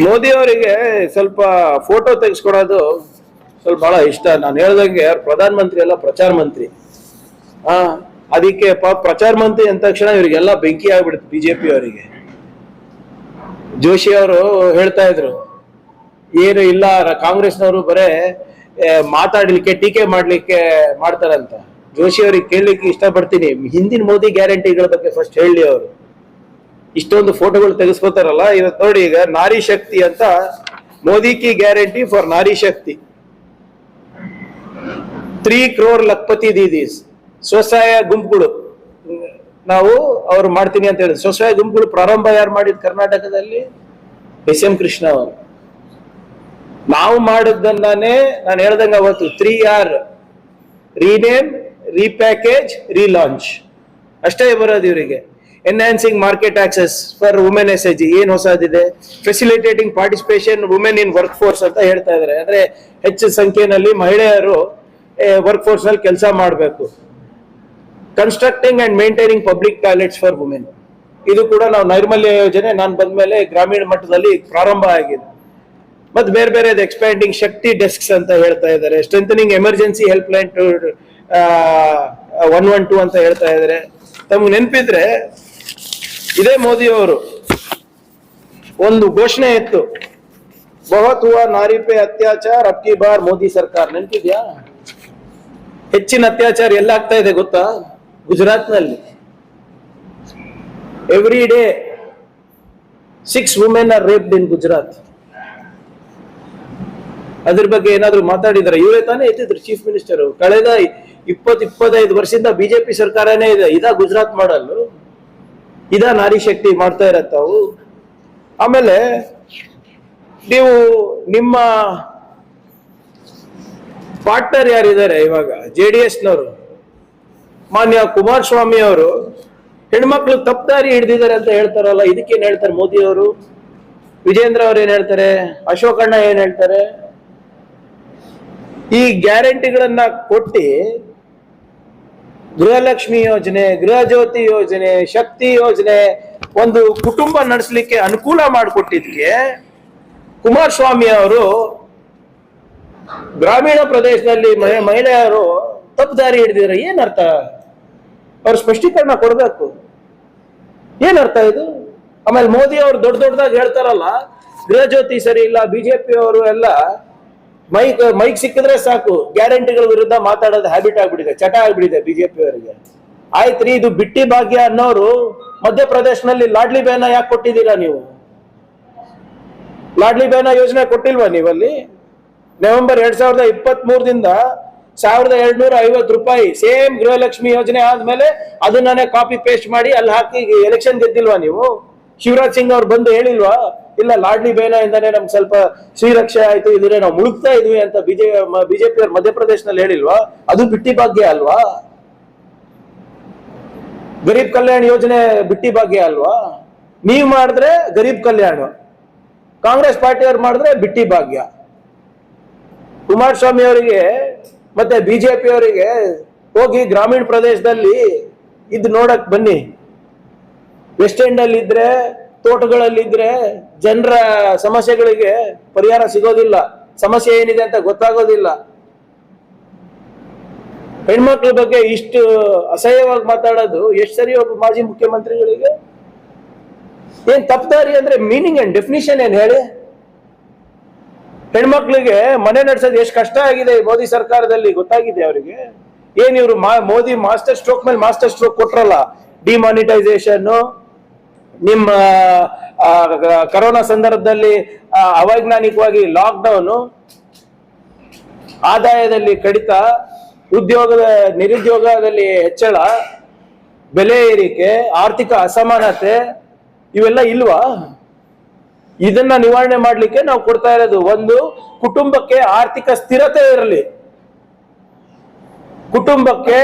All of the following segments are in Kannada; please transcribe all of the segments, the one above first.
ಮೋದಿ ಅವರಿಗೆ ಸ್ವಲ್ಪ ಫೋಟೋ ತೆಗೆಸ್ಕೊಡೋದು ಸ್ವಲ್ಪ ಬಹಳ ಇಷ್ಟ. ನಾನು ಹೇಳ್ದಂಗೆ ಪ್ರಧಾನ ಮಂತ್ರಿ ಅಲ್ಲ, ಪ್ರಚಾರ ಮಂತ್ರಿ. ಆ ಅದಕ್ಕೆ ಪ್ರಚಾರ ಮಂತ್ರಿ ಅಂದ ತಕ್ಷಣ ಇವರಿಗೆಲ್ಲ ಬೆಂಕಿ ಆಗ್ಬಿಡುತ್ತೆ ಬಿಜೆಪಿ ಅವರಿಗೆ. ಜೋಶಿ ಅವರು ಹೇಳ್ತಾ ಇದ್ರು, ಏನು ಇಲ್ಲ ಕಾಂಗ್ರೆಸ್ನವರು ಬರೇ ಮಾತಾಡ್ಲಿಕ್ಕೆ ಟೀಕೆ ಮಾಡ್ಲಿಕ್ಕೆ ಮಾಡ್ತಾರಂತ. ಜೋಶಿ ಅವ್ರಿಗೆ ಕೇಳಲಿಕ್ಕೆ ಇಷ್ಟಪಡ್ತೀನಿ, ಹಿಂದಿನ ಮೋದಿ ಗ್ಯಾರಂಟಿಗಳ ಬಗ್ಗೆ ಫಸ್ಟ್ ಹೇಳಿ. ಅವರು ಇಷ್ಟೊಂದು ಫೋಟೋಗಳು ತೆಗೆಸ್ಕೋತಾರಲ್ಲ, ಇವತ್ತು ನೋಡಿ, ಈಗ ನಾರಿ ಶಕ್ತಿ ಅಂತ, Modi ki guarantee for Nari Shakti, 3 crore Lakhpati ದೀದೀಸ್. ಸ್ವಸಹಾಯ ಗುಂಪುಗಳು ನಾವು ಅವ್ರು ಮಾಡ್ತೀನಿ ಅಂತ ಹೇಳಿದ್ರು. ಸ್ವಸಹಾಯ ಗುಂಪುಗಳು ಪ್ರಾರಂಭ ಯಾರು ಮಾಡಿದ್ ಕರ್ನಾಟಕದಲ್ಲಿ? ಎಸ್ ಎಂ ಕೃಷ್ಣ ಅವರು. ನಾವು ಮಾಡಿದ್ದನ್ನೇ ನಾನು ಹೇಳ್ದಂಗ ಅವತ್ತು 3R: ರೀನೇಮ್, ರೀಪ್ಯಾಕೇಜ್, ರೀಲಾಂಚ್ ಅಷ್ಟೇ ಬರೋದು ಇವರಿಗೆ. Enhancing market access for women SHG ಏನ್ ಹೊಸದಿದೆ? Facilitating participation women in workforce ಅಂತ ಹೇಳ್ತಾ ಇದಾರೆ. ಅಂದ್ರೆ ಹೆಚ್ಚು ಸಂಖ್ಯೆಯಲ್ಲಿ ಮಹಿಳೆಯರು ವರ್ಕ್ ಫೋರ್ಸ್ ನಲ್ಲಿ ಕೆಲಸ ಮಾಡಬೇಕು. Constructing and maintaining public toilets for women, ಇದು ಕೂಡ ನಾವು ನೈರ್ಮಲ್ಯ ಯೋಜನೆ ನಾನು ಬಂದ್ಮೇಲೆ ಗ್ರಾಮೀಣ ಮಟ್ಟದಲ್ಲಿ ಪ್ರಾರಂಭ ಆಗಿದೆ. ಮತ್ತೆ ಬೇರೆ ಬೇರೆ ಎಕ್ಸ್ಪ್ಯಾಂಡಿಂಗ್ ಶಕ್ತಿ ಡೆಸ್ಕ್ಸ್ ಅಂತ ಹೇಳ್ತಾ ಇದ್ದಾರೆ. Strengthening emergency help line to 112 ಅಂತ ಹೇಳ್ತಾ ಇದ್ದಾರೆ. ತಮ್ಗೆ ನೆನಪಿದ್ರೆ ಇದೇ ಮೋದಿ ಅವರು ಒಂದು ಘೋಷಣೆ ಇತ್ತು, ಬಹುತ್ ಹುವಾ ನಾರಿ ಪೇ ಅತ್ಯಾಚಾರ ಅಬ್ ಕಿ ಬಾರ್ ಮೋದಿ ಸರ್ಕಾರ. ನೆನಪಿದ್ಯಾ? ಹೆಚ್ಚಿನ ಅತ್ಯಾಚಾರ ಎಲ್ಲ ಆಗ್ತಾ ಇದೆ ಗೊತ್ತಾ? ಗುಜರಾತ್ ನಲ್ಲಿ. Every day 6 women are raped in Gujarat. ಅದ್ರ ಬಗ್ಗೆ ಏನಾದ್ರು ಮಾತಾಡಿದಾರೆ? ಇವರೇ ತಾನೇ ಎತ್ತಿದ್ರು ಚೀಫ್ ಮಿನಿಸ್ಟರ್. ಕಳೆದ 20-25 ವರ್ಷದಿಂದ ಬಿಜೆಪಿ ಸರ್ಕಾರನೇ ಇದೆ. ಇದಾ ಗುಜರಾತ್ ಮಾಡಲು? ಇದಾ ನಾರಿ ಶಕ್ತಿ ಮಾಡ್ತಾ ಇರತ್ತಾವು? ಆಮೇಲೆ ನೀವು ನಿಮ್ಮ ಪಾರ್ಟ್ನರ್ ಯಾರಿದ್ದಾರೆ ಇವಾಗ JDS-ನವರು, ಮಾನ್ಯ ಕುಮಾರಸ್ವಾಮಿ ಅವರು, ಹೆಣ್ಮಕ್ಳು ತಪ್ಪದಾರಿ ಹಿಡಿದಿದ್ದಾರೆ ಅಂತ ಹೇಳ್ತಾರಲ್ಲ, ಇದಕ್ಕೇನ್ ಹೇಳ್ತಾರೆ ಮೋದಿ ಅವರು? ವಿಜೇಂದ್ರ ಅವ್ರು ಏನ್ ಹೇಳ್ತಾರೆ? ಅಶೋಕಣ್ಣ ಏನ್ ಹೇಳ್ತಾರೆ? ಈ ಗ್ಯಾರಂಟಿಗಳನ್ನ ಕೊಟ್ಟು ಗೃಹಲಕ್ಷ್ಮಿ ಯೋಜನೆ, ಗೃಹ ಜ್ಯೋತಿ ಯೋಜನೆ, ಶಕ್ತಿ ಯೋಜನೆ, ಒಂದು ಕುಟುಂಬ ನಡೆಸಲಿಕ್ಕೆ ಅನುಕೂಲ ಮಾಡಿಕೊಟ್ಟಿದ್ಕೆ ಕುಮಾರಸ್ವಾಮಿ ಅವರು ಗ್ರಾಮೀಣ ಪ್ರದೇಶದಲ್ಲಿ ಮಹಿಳೆಯರು ತಪ್ಪದಾರಿ ಹಿಡಿದಿದ್ದಾರೆ. ಏನ್ ಅರ್ಥ? ಅವ್ರ ಸ್ಪಷ್ಟೀಕರಣ ಕೊಡ್ಬೇಕು. ಏನ್ ಅರ್ಥ ಇದು? ಆಮೇಲೆ ಮೋದಿ ಅವರು ದೊಡ್ಡದಾಗಿ ಹೇಳ್ತಾರಲ್ಲ, ಗೃಹ ಜ್ಯೋತಿ ಸರಿ ಇಲ್ಲ, ಬಿಜೆಪಿ ಅವರು ಎಲ್ಲ ಮೈಕ್ ಸಿಕ್ಕಿದ್ರೆ ಸಾಕು ಗ್ಯಾರಂಟಿಗಳ ವಿರುದ್ಧ ಮಾತಾಡೋದು ಹ್ಯಾಬಿಟ್ ಆಗ್ಬಿಟ್ಟಿದೆ, ಚಟ ಆಗ್ಬಿಟ್ಟಿದೆ ಬಿಜೆಪಿ ಅವರಿಗೆ. ಆಯ್ತ್ರಿ, ಇದು ಬಿಟ್ಟಿ ಭಾಗ್ಯ ಅನ್ನೋರು ಮಧ್ಯಪ್ರದೇಶನಲ್ಲಿ ಲಾಡ್ಲಿ ಬೇನ ಯಾಕೆ ಕೊಟ್ಟಿದ್ದೀರಾ ನೀವು? ಲಾಡ್ಲಿ ಬೇನ ಯೋಜನೆ ಕೊಟ್ಟಿಲ್ವಾ ನೀವಲ್ಲಿ? ನವೆಂಬರ್ 2023ದಿಂದ 1250 ರೂಪಾಯಿ ಸೇಮ್ ಗೃಹಲಕ್ಷ್ಮಿ ಯೋಜನೆ ಆದ್ಮೇಲೆ ಅದನ್ನೇ ಕಾಪಿ ಪೇಸ್ಟ್ ಮಾಡಿ ಅಲ್ಲಿ ಹಾಕಿ ಎಲೆಕ್ಷನ್ ಗೆದ್ದಿಲ್ವಾ ನೀವು? ಶಿವರಾಜ್ ಸಿಂಗ್ ಅವ್ರು ಬಂದು ಹೇಳಿಲ್ವಾ, ಇಲ್ಲ ಲಾಡ್ಲಿ ಬೇನ ಇಂದಾನೆ ನಮ್ಗೆ ಸ್ವಲ್ಪ ಶ್ರೀರಕ್ಷೆ ಆಯ್ತು, ಇದ್ರೆ ನಾವು ಮುಳುಗ್ತಾ ಇದ್ವಿ ಅಂತ ಬಿಜೆಪಿ ಅವ್ರು ಮಧ್ಯಪ್ರದೇಶನಲ್ಲಿ ಹೇಳಿಲ್ವಾ? ಅದು ಬಿಟ್ಟಿ ಭಾಗ್ಯ ಅಲ್ವಾ? ಗರೀಬ್ ಕಲ್ಯಾಣ ಯೋಜನೆ ಬಿಟ್ಟಿ ಭಾಗ್ಯ ಅಲ್ವಾ? ನೀವ್ ಮಾಡಿದ್ರೆ ಗರೀಬ್ ಕಲ್ಯಾಣ, ಕಾಂಗ್ರೆಸ್ ಪಾರ್ಟಿಯವ್ರು ಮಾಡಿದ್ರೆ ಬಿಟ್ಟಿ ಭಾಗ್ಯ. ಕುಮಾರಸ್ವಾಮಿ ಅವರಿಗೆ ಮತ್ತೆ ಬಿಜೆಪಿ ಅವರಿಗೆ ಹೋಗಿ ಗ್ರಾಮೀಣ ಪ್ರದೇಶದಲ್ಲಿ ಇದ್ ನೋಡಕ್ ಬನ್ನಿ. ವೆಸ್ಟ್ ಎಂಡ್ ಅಲ್ಲಿ ಇದ್ರೆ, ತೋಟಗಳಲ್ಲಿದ್ರೆ ಜನರ ಸಮಸ್ಯೆಗಳಿಗೆ ಪರಿಹಾರ ಸಿಗೋದಿಲ್ಲ, ಸಮಸ್ಯೆ ಏನಿದೆ ಅಂತ ಗೊತ್ತಾಗೋದಿಲ್ಲ. ಹೆಣ್ಮಕ್ಳ ಬಗ್ಗೆ ಇಷ್ಟು ಅಸಹ್ಯವಾಗಿ ಮಾತಾಡೋದು ಎಷ್ಟು ಸರಿ ಒಬ್ಬ ಮಾಜಿ ಮುಖ್ಯಮಂತ್ರಿಗಳಿಗೆ? ಏನ್ ತಪ್ಪದಾರಿ ಅಂದ್ರೆ ಮೀನಿಂಗ್ ಅಂಡ್ ಡೆಫಿನಿಷನ್ ಏನ್ ಹೇಳಿ? ಹೆಣ್ಮಕ್ಳಿಗೆ ಮನೆ ನಡೆಸೋದು ಎಷ್ಟು ಕಷ್ಟ ಆಗಿದೆ ಮೋದಿ ಸರ್ಕಾರದಲ್ಲಿ ಗೊತ್ತಾಗಿದೆ ಅವರಿಗೆ? ಏನ್ ಇವ್ರು ಮೋದಿ ಮಾಸ್ಟರ್ ಸ್ಟ್ರೋಕ್ ಮೇಲೆ ಮಾಸ್ಟರ್ ಸ್ಟ್ರೋಕ್ ಕೊಟ್ರಲ್ಲ, ಡಿಮಾನಿಟೈಸೇಷನ್, ನಿಮ್ಮ ಕರೋನಾ ಸಂದರ್ಭದಲ್ಲಿ ಅವೈಜ್ಞಾನಿಕವಾಗಿ ಲಾಕ್ಡೌನ್, ಆದಾಯದಲ್ಲಿ ಕಡಿತ, ನಿರುದ್ಯೋಗದಲ್ಲಿ ಹೆಚ್ಚಳ, ಬೆಲೆ ಏರಿಕೆ, ಆರ್ಥಿಕ ಅಸಮಾನತೆ, ಇವೆಲ್ಲ ಇಲ್ವಾ? ಇದನ್ನ ನಿವಾರಣೆ ಮಾಡ್ಲಿಕ್ಕೆ ನಾವು ಕೊಡ್ತಾ ಇರೋದು ಒಂದು ಕುಟುಂಬಕ್ಕೆ ಆರ್ಥಿಕ ಸ್ಥಿರತೆ ಇರಲಿ, ಕುಟುಂಬಕ್ಕೆ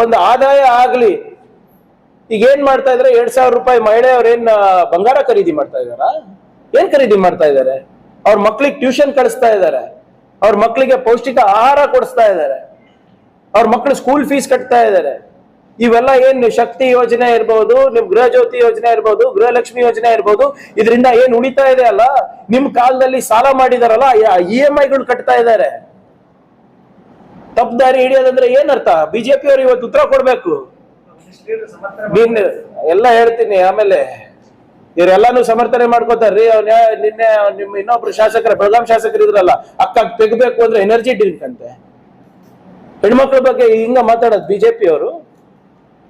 ಒಂದು ಆದಾಯ ಆಗ್ಲಿ. ಈಗ ಏನ್ ಮಾಡ್ತಾ ಇದಾರೆ? 2,000 ರೂಪಾಯಿ ಮಹಿಳೆಯವ್ರು ಏನ್ ಬಂಗಾರ ಖರೀದಿ ಮಾಡ್ತಾ ಇದಾರ? ಏನ್ ಖರೀದಿ ಮಾಡ್ತಾ ಇದಾರೆ? ಅವ್ರ ಮಕ್ಳಿಗೆ ಟ್ಯೂಷನ್ ಕಳಿಸ್ತಾ ಇದಾರೆ, ಅವ್ರ ಮಕ್ಳಿಗೆ ಪೌಷ್ಟಿಕ ಆಹಾರ ಕೊಡಿಸ್ತಾ ಇದಾರೆ, ಅವ್ರ ಮಕ್ಳು ಸ್ಕೂಲ್ ಫೀಸ್ ಕಟ್ತಾ ಇದಾರೆ. ಇವೆಲ್ಲ ಏನ್ ಶಕ್ತಿ ಯೋಜನೆ ಇರ್ಬೋದು, ನಿಮ್ ಗೃಹ ಜ್ಯೋತಿ ಯೋಜನೆ ಇರ್ಬೋದು, ಗೃಹಲಕ್ಷ್ಮಿ ಯೋಜನೆ ಇರ್ಬೋದು, ಇದರಿಂದ ಏನ್ ಉಳಿತಾ ಇದೆ ಅಲ್ಲ, ನಿಮ್ ಕಾಲದಲ್ಲಿ ಸಾಲ ಮಾಡಿದಾರಲ್ಲ, EMI ಕಟ್ತಾ ಇದ್ದಾರೆ. ತಪ್ಪು ದಾರಿ ಹಿಡಿಯೋದಂದ್ರೆ ಏನರ್ಥ? ಬಿಜೆಪಿ ಅವರು ಇವತ್ತು ಉತ್ತರ ಕೊಡ್ಬೇಕು. ಎಲ್ಲ ಹೇಳ್ತೀನಿ ಆಮೇಲೆ. ಇವರೆಲ್ಲಾನು ಸಮರ್ಥನೆ ಮಾಡ್ಕೋತಾರ್ರಿ. ನಿನ್ನೆ ನಿಮ್ ಇನ್ನೊಬ್ರು ಶಾಸಕರ, ಬೆಳಗಾಂ ಶಾಸಕರು ಇದ್ರಲ್ಲ, ಅಕ್ಕ ತೆಗಬೇಕು ಅಂದ್ರೆ ಎನರ್ಜಿ ಡ್ರಿಂಕ್ ಅಂತೆ. ಹೆಣ್ಮಕ್ಳ ಬಗ್ಗೆ ಹಿಂಗ ಮಾತಾಡೋದು ಬಿಜೆಪಿ ಅವರು.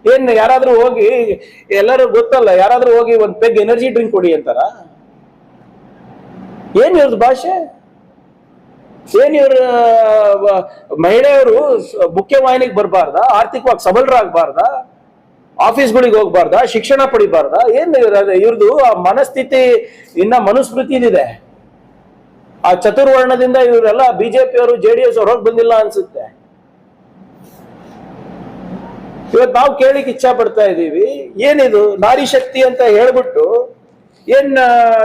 ಏನ್ ಯಾರಾದ್ರೂ ಹೋಗಿ, ಎಲ್ಲರೂ ಗೊತ್ತಲ್ಲ, ಯಾರಾದ್ರೂ ಹೋಗಿ ಒಂದ್ ಪೆಗ್ ಎನರ್ಜಿ ಡ್ರಿಂಕ್ ಕೊಡಿ ಅಂತಾರ? ಏನ್ ಇವ್ರದ್ದು ಭಾಷೆ? ಏನ್ ಇವ್ರ ಮಹಿಳೆಯರು ಮುಖ್ಯವಾಹಿನಿಗೆ ಬರಬಾರ್ದ? ಆರ್ಥಿಕವಾಗಿ ಸಬಲರಾಗಬಾರ್ದ? ಆಫೀಸ್ಗಳಿಗೆ ಹೋಗ್ಬಾರ್ದ? ಶಿಕ್ಷಣ ಪಡಿಬಾರ್ದ? ಏನ್ ಇವ್ರದ್ದು ಆ ಮನಸ್ಥಿತಿ, ಇನ್ನ ಮನುಸ್ಮೃತಿ ಇದೆ. ಆ ಚತುರ್ವರ್ಣದಿಂದ ಇವರೆಲ್ಲ ಬಿಜೆಪಿ ಅವರು, JDS ಅವ್ರು ಹೋಗಿ ಬಂದಿಲ್ಲ ಅನ್ಸುತ್ತೆ. ಇವತ್ತು ನಾವು ಕೇಳಿಕ್ ಇಚ್ಛಾ ಪಡ್ತಾ ಇದೀವಿ, ಏನಿದು ನಾರಿ ಶಕ್ತಿ ಅಂತ ಹೇಳ್ಬಿಟ್ಟು ಏನ್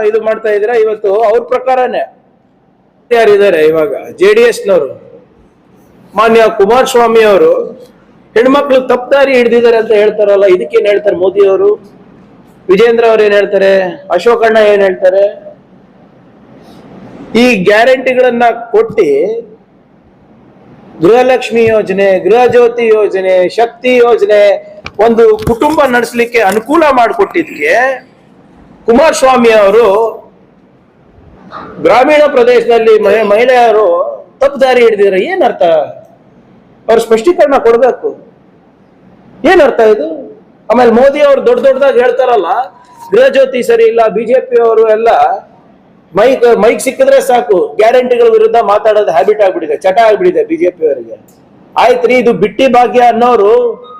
ಇದು ಮಾಡ್ತಾ ಇದ್ದೀರಾ? ಇವತ್ತು ಅವ್ರ ಪ್ರಕಾರನೇ ಯಾರಿದ್ದಾರೆ ಇವಾಗ JDS-ನವರು, ಮಾನ್ಯ ಕುಮಾರಸ್ವಾಮಿ ಅವರು ಹೆಣ್ಮಕ್ಳು ತಪ್ಪದಾರಿ ಹಿಡ್ದಿದ್ದಾರೆ ಅಂತ ಹೇಳ್ತಾರಲ್ಲ, ಇದಕ್ಕೇನ್ ಹೇಳ್ತಾರೆ ಮೋದಿ ಅವರು? ವಿಜೇಂದ್ರ ಅವ್ರು ಏನ್ ಹೇಳ್ತಾರೆ? ಅಶೋಕಣ್ಣ ಏನ್ ಹೇಳ್ತಾರೆ? ಈ ಗ್ಯಾರಂಟಿಗಳನ್ನ ಕೊಟ್ಟಿ ಗೃಹಲಕ್ಷ್ಮಿ ಯೋಜನೆ, ಗೃಹ ಜ್ಯೋತಿ ಯೋಜನೆ, ಶಕ್ತಿ ಯೋಜನೆ, ಒಂದು ಕುಟುಂಬ ನಡೆಸಲಿಕ್ಕೆ ಅನುಕೂಲ ಮಾಡಿಕೊಟ್ಟಿದ್ಕೆ ಕುಮಾರಸ್ವಾಮಿ ಅವರು ಗ್ರಾಮೀಣ ಪ್ರದೇಶದಲ್ಲಿ ಮಹಿಳೆಯರು ತಪ್ಪು ದಾರಿ ಹಿಡಿದಿದ್ದಾರೆ. ಏನರ್ಥ? ಅವ್ರ ಸ್ಪಷ್ಟೀಕರಣ ಕೊಡ್ಬೇಕು. ಏನರ್ಥ ಇದು? ಆಮೇಲೆ ಮೋದಿ ಅವರು ದೊಡ್ಡದಾಗಿ ಹೇಳ್ತಾರಲ್ಲ, ಗೃಹ ಜ್ಯೋತಿ ಸರಿ ಇಲ್ಲ, ಬಿಜೆಪಿ ಅವರು ಎಲ್ಲ ಮೈಕ್ ಸಿಕ್ಕಿದ್ರೆ ಸಾಕು ಗ್ಯಾರಂಟಿಗಳ ವಿರುದ್ಧ ಮಾತಾಡೋದು ಹ್ಯಾಬಿಟ್ ಆಗ್ಬಿಟ್ಟಿದೆ, ಚಟ ಆಗ್ಬಿಟ್ಟಿದೆ ಬಿಜೆಪಿ ಅವರಿಗೆ. ಆಯ್ತ್ರಿ, ಇದು ಬಿಟ್ಟಿ ಭಾಗ್ಯ ಅನ್ನೋರು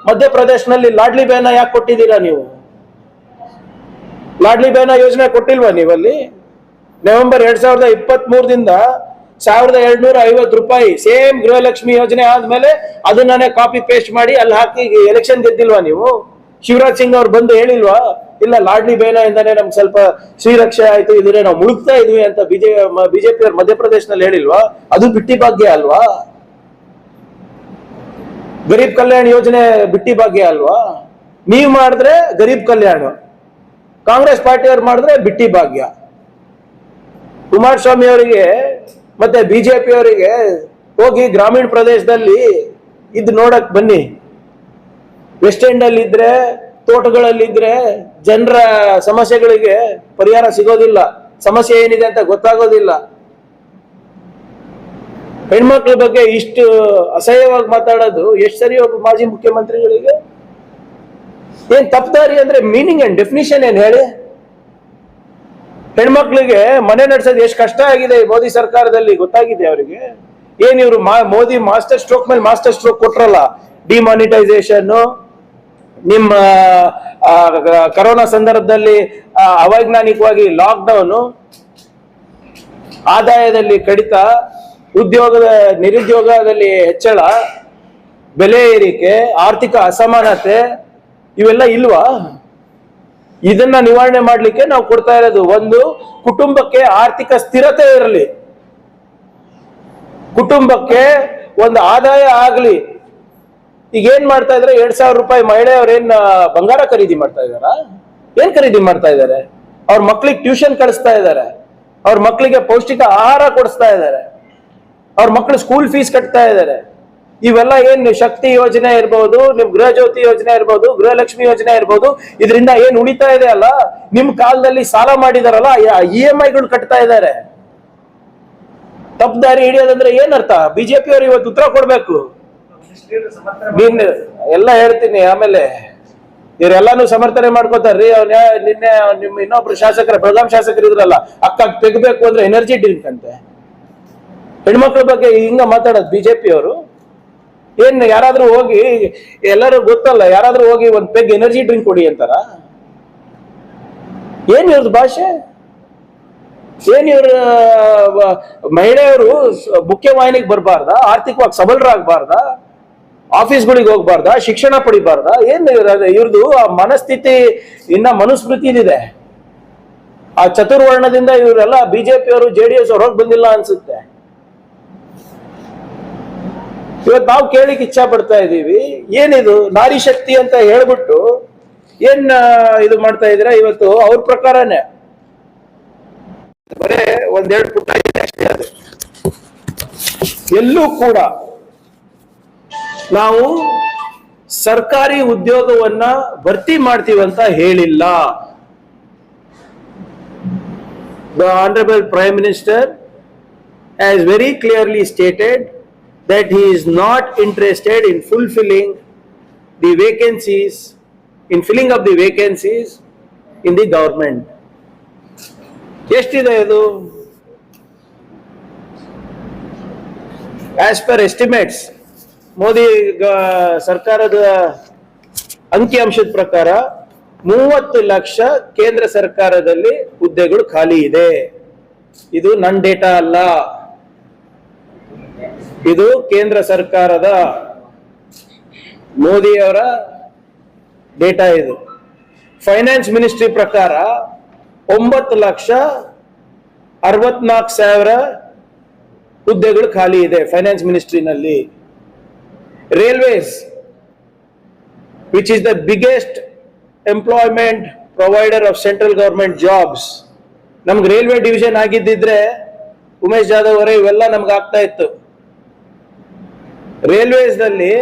ಮಧ್ಯಪ್ರದೇಶನಲ್ಲಿ ಲಾಡ್ಲಿ ಬೇನ ಯಾಕೆ ಕೊಟ್ಟಿದ್ದೀರಾ ನೀವು? ಲಾಡ್ಲಿ ಬೇನ ಯೋಜನೆ ಕೊಟ್ಟಿಲ್ವಾ ನೀವಲ್ಲಿ? ನವೆಂಬರ್ 2023ದಿಂದ 1250 ರೂಪಾಯಿ ಸೇಮ್ ಗೃಹಲಕ್ಷ್ಮಿ ಯೋಜನೆ ಆದ್ಮೇಲೆ ಅದನ್ನೇ ಕಾಪಿ ಪೇಸ್ಟ್ ಮಾಡಿ ಅಲ್ಲಿ ಹಾಕಿ ಎಲೆಕ್ಷನ್ ಗೆದ್ದಿಲ್ವಾ ನೀವು? ಶಿವರಾಜ್ ಸಿಂಗ್ ಅವ್ರು ಬಂದು ಹೇಳಿಲ್ವಾ, ಇಲ್ಲ ಲಾಡ್ಲಿ ಬೇನ ಇಂದಾನೆ ನಮ್ಗೆ ಸ್ವಲ್ಪ ಶ್ರೀರಕ್ಷೆ ಆಯ್ತು, ಇದ್ರೆ ನಾವು ಮುಳುಗ್ತಾ ಇದ್ವಿ ಅಂತ ಬಿಜೆಪಿ ಅವ್ರು ಮಧ್ಯಪ್ರದೇಶನಲ್ಲಿ ಹೇಳಿಲ್ವಾ? ಅದು ಬಿಟ್ಟಿ ಭಾಗ್ಯ ಅಲ್ವಾ? ಗರೀಬ್ ಕಲ್ಯಾಣ ಯೋಜನೆ ಬಿಟ್ಟಿ ಭಾಗ್ಯ ಅಲ್ವಾ? ನೀವ್ ಮಾಡಿದ್ರೆ ಗರೀಬ್ ಕಲ್ಯಾಣ, ಕಾಂಗ್ರೆಸ್ ಪಾರ್ಟಿಯವ್ರು ಮಾಡಿದ್ರೆ ಬಿಟ್ಟಿ ಭಾಗ್ಯ. ಕುಮಾರಸ್ವಾಮಿ ಅವರಿಗೆ ಮತ್ತೆ ಬಿಜೆಪಿ ಅವರಿಗೆ ಹೋಗಿ ಗ್ರಾಮೀಣ ಪ್ರದೇಶದಲ್ಲಿ ಇದ್ ನೋಡಕ್ ಬನ್ನಿ. ವೆಸ್ಟ್ ಎಂಡ್ ಅಲ್ಲಿ ಇದ್ರೆ, ತೋಟಗಳಲ್ಲಿ ಇದ್ರೆ ಜನರ ಸಮಸ್ಯೆಗಳಿಗೆ ಪರಿಹಾರ ಸಿಗೋದಿಲ್ಲ, ಸಮಸ್ಯೆ ಏನಿದೆ ಅಂತ ಗೊತ್ತಾಗೋದಿಲ್ಲ. ಹೆಣ್ಮಕ್ಳ ಬಗ್ಗೆ ಇಷ್ಟು ಅಸಹ್ಯವಾಗಿ ಮಾತಾಡೋದು ಎಷ್ಟು ಸರಿ ಒಬ್ಬ ಮಾಜಿ ಮುಖ್ಯಮಂತ್ರಿಗಳಿಗೆ? ಏನ್ ತಪ್ಪದಾರಿ ಅಂದ್ರೆ ಮೀನಿಂಗ್ ಅಂಡ್ ಡೆಫಿನಿಷನ್ ಏನ್ ಹೇಳಿ? ಹೆಣ್ಮಕ್ಳಿಗೆ ಮನೆ ನಡೆಸೋದು ಎಷ್ಟು ಕಷ್ಟ ಆಗಿದೆ ಈ ಮೋದಿ ಸರ್ಕಾರದಲ್ಲಿ ಗೊತ್ತಾಗಿದೆ ಅವರಿಗೆ? ಏನ್ ಇವ್ರು ಮೋದಿ ಮಾಸ್ಟರ್ ಸ್ಟ್ರೋಕ್ ಮೇಲೆ ಮಾಸ್ಟರ್ ಸ್ಟ್ರೋಕ್ ಕೊಟ್ರಲ್ಲ, ಡಿಮಾನಿಟೈಸೇಷನ್, ನಿಮ್ಮ ಕರೋನಾ ಸಂದರ್ಭದಲ್ಲಿ ಅವೈಜ್ಞಾನಿಕವಾಗಿ ಲಾಕ್ಡೌನ್, ಆದಾಯದಲ್ಲಿ ಕಡಿತ, ನಿರುದ್ಯೋಗದಲ್ಲಿ ಹೆಚ್ಚಳ, ಬೆಲೆ ಏರಿಕೆ, ಆರ್ಥಿಕ ಅಸಮಾನತೆ, ಇವೆಲ್ಲ ಇಲ್ವಾ? ಇದನ್ನ ನಿವಾರಣೆ ಮಾಡ್ಲಿಕ್ಕೆ ನಾವು ಕೊಡ್ತಾ ಇರೋದು ಒಂದು ಕುಟುಂಬಕ್ಕೆ ಆರ್ಥಿಕ ಸ್ಥಿರತೆ ಇರಲಿ, ಕುಟುಂಬಕ್ಕೆ ಒಂದು ಆದಾಯ ಆಗ್ಲಿ. ಈಗ ಏನ್ ಮಾಡ್ತಾ ಇದಾರೆ? 2,000 ರೂಪಾಯಿ ಮಹಿಳೆಯವ್ರು ಏನ್ ಬಂಗಾರ ಖರೀದಿ ಮಾಡ್ತಾ ಇದಾರ? ಏನ್ ಖರೀದಿ ಮಾಡ್ತಾ ಇದಾರೆ? ಅವ್ರ ಮಕ್ಳಿಗೆ ಟ್ಯೂಷನ್ ಕಳಿಸ್ತಾ ಇದಾರೆ, ಅವ್ರ ಮಕ್ಳಿಗೆ ಪೌಷ್ಟಿಕ ಆಹಾರ ಕೊಡಿಸ್ತಾ ಇದಾರೆ, ಅವ್ರ ಮಕ್ಳು ಸ್ಕೂಲ್ ಫೀಸ್ ಕಟ್ತಾ ಇದಾರೆ. ಇವೆಲ್ಲ ಏನ್ ಶಕ್ತಿ ಯೋಜನೆ ಇರ್ಬೋದು, ನಿಮ್ ಗೃಹ ಜ್ಯೋತಿ ಯೋಜನೆ ಇರ್ಬೋದು, ಗೃಹಲಕ್ಷ್ಮಿ ಯೋಜನೆ ಇರ್ಬೋದು, ಇದರಿಂದ ಏನ್ ಉಳಿತಾ ಇದೆ ಅಲ್ಲ, ನಿಮ್ ಕಾಲದಲ್ಲಿ ಸಾಲ ಮಾಡಿದಾರಲ್ಲ, EMI ಕಟ್ತಾ ಇದ್ದಾರೆ. ತಪ್ಪು ದಾರಿ ಹಿಡಿಯೋದಂದ್ರೆ ಏನರ್ಥ? ಬಿಜೆಪಿ ಅವರು ಇವತ್ತು ಉತ್ತರ ಕೊಡ್ಬೇಕು. ಎಲ್ಲ ಹೇಳ್ತೀನಿ ಆಮೇಲೆ. ಇವರೆಲ್ಲಾನು ಸಮರ್ಥನೆ ಮಾಡ್ಕೋತಾರ್ರಿ. ನಿನ್ನೆ ನಿಮ್ ಇನ್ನೊಬ್ರು ಶಾಸಕರ, ಬೆಳಗಾಂ ಶಾಸಕರು ಇದ್ರಲ್ಲ, ಅಕ್ಕ ತೆಗಬೇಕು ಅಂದ್ರೆ ಎನರ್ಜಿ ಡ್ರಿಂಕ್ ಅಂತೆ. ಹೆಣ್ಮಕ್ಳ ಬಗ್ಗೆ ಹಿಂಗ ಮಾತಾಡೋದು ಬಿಜೆಪಿ ಅವರು. ಏನ್ ಯಾರಾದ್ರೂ ಹೋಗಿ, ಎಲ್ಲರೂ ಗೊತ್ತಲ್ಲ, ಯಾರಾದ್ರೂ ಹೋಗಿ ಒಂದ್ ಪೆಗ್ ಎನರ್ಜಿ ಡ್ರಿಂಕ್ ಕೊಡಿ ಅಂತಾರ? ಏನ್ ಇವ್ರದ್ದು ಭಾಷೆ? ಏನ್ ಇವ್ರ ಮಹಿಳೆಯರು ಮುಖ್ಯವಾಹಿನಿಗೆ ಬರಬಾರ್ದ? ಆರ್ಥಿಕವಾಗಿ ಸಬಲರಾಗಬಾರ್ದ? ಆಫೀಸ್ಗಳಿಗೆ ಹೋಗ್ಬಾರ್ದ? ಶಿಕ್ಷಣ ಪಡಿಬಾರ್ದ? ಏನ್ ಇವ್ರದ್ದು ಆ ಮನಸ್ಥಿತಿ, ಇನ್ನ ಮನುಸ್ಮೃತಿ ಇದೆ. ಆ ಚತುರ್ವರ್ಣದಿಂದ ಇವರೆಲ್ಲ ಬಿಜೆಪಿ ಅವರು, JDS ಅವ್ರು ಹೋಗಿ ಬಂದಿಲ್ಲ ಅನ್ಸುತ್ತೆ. ಇವತ್ತು ನಾವು ಕೇಳಿಕ್ ಇಚ್ಛಾ ಪಡ್ತಾ ಇದ್ದೀವಿ, ಏನಿದು ನಾರಿ ಶಕ್ತಿ ಅಂತ ಹೇಳ್ಬಿಟ್ಟು ಏನ್ ಇದು ಮಾಡ್ತಾ ಇದ್ದೀರಾ? ಇವತ್ತು ಅವ್ರ ಪ್ರಕಾರನೇ ಬರೇ ಒಂದೆರಡು ಪುಟ ಇದೆ ಅಷ್ಟೇ. ಅದು ಎಲ್ಲೂ ಕೂಡ ನಾವು ಸರ್ಕಾರಿ ಉದ್ಯೋಗವನ್ನ ಭರ್ತಿ ಮಾಡ್ತೀವಂತ ಹೇಳಿಲ್ಲ. The Honorable Prime Minister has very clearly stated that he is not interested in fulfilling the vacancies, in filling up the vacancies in the government. ಎಷ್ಟಿದೆ ಇದು? As per estimates, ಮೋದಿ ಸರ್ಕಾರದ ಅಂಕಿಅಂಶದ ಪ್ರಕಾರ 30 ಲಕ್ಷ ಕೇಂದ್ರ ಸರ್ಕಾರದಲ್ಲಿ ಹುದ್ದೆಗಳು ಖಾಲಿ ಇದೆ. ಇದು ನನ್ನ ಡೇಟಾ ಅಲ್ಲ, ಇದು ಕೇಂದ್ರ ಸರ್ಕಾರದ ಮೋದಿಯವರ ಡೇಟಾ. ಇದು ಫೈನಾನ್ಸ್ ಮಿನಿಸ್ಟ್ರಿ ಪ್ರಕಾರ 9,64,000 ಹುದ್ದೆಗಳು ಖಾಲಿ ಇದೆ ಫೈನಾನ್ಸ್ ಮಿನಿಸ್ಟ್ರಿನಲ್ಲಿ. Railways, which is the biggest employment provider of central government jobs, ನಮ್ಗೆ ರೈಲ್ವೆ ಡಿವಿಷನ್ ಆಗಿದ್ದಿದ್ರೆ ಉಮೇಶ್ ಜಾಧವ್ ಅವರೇ ಇವೆಲ್ಲ ನಮ್ಗೆ ಆಗ್ತಾ ಇತ್ತು. ರೈಲ್ವೇಸ್ ನಲ್ಲಿ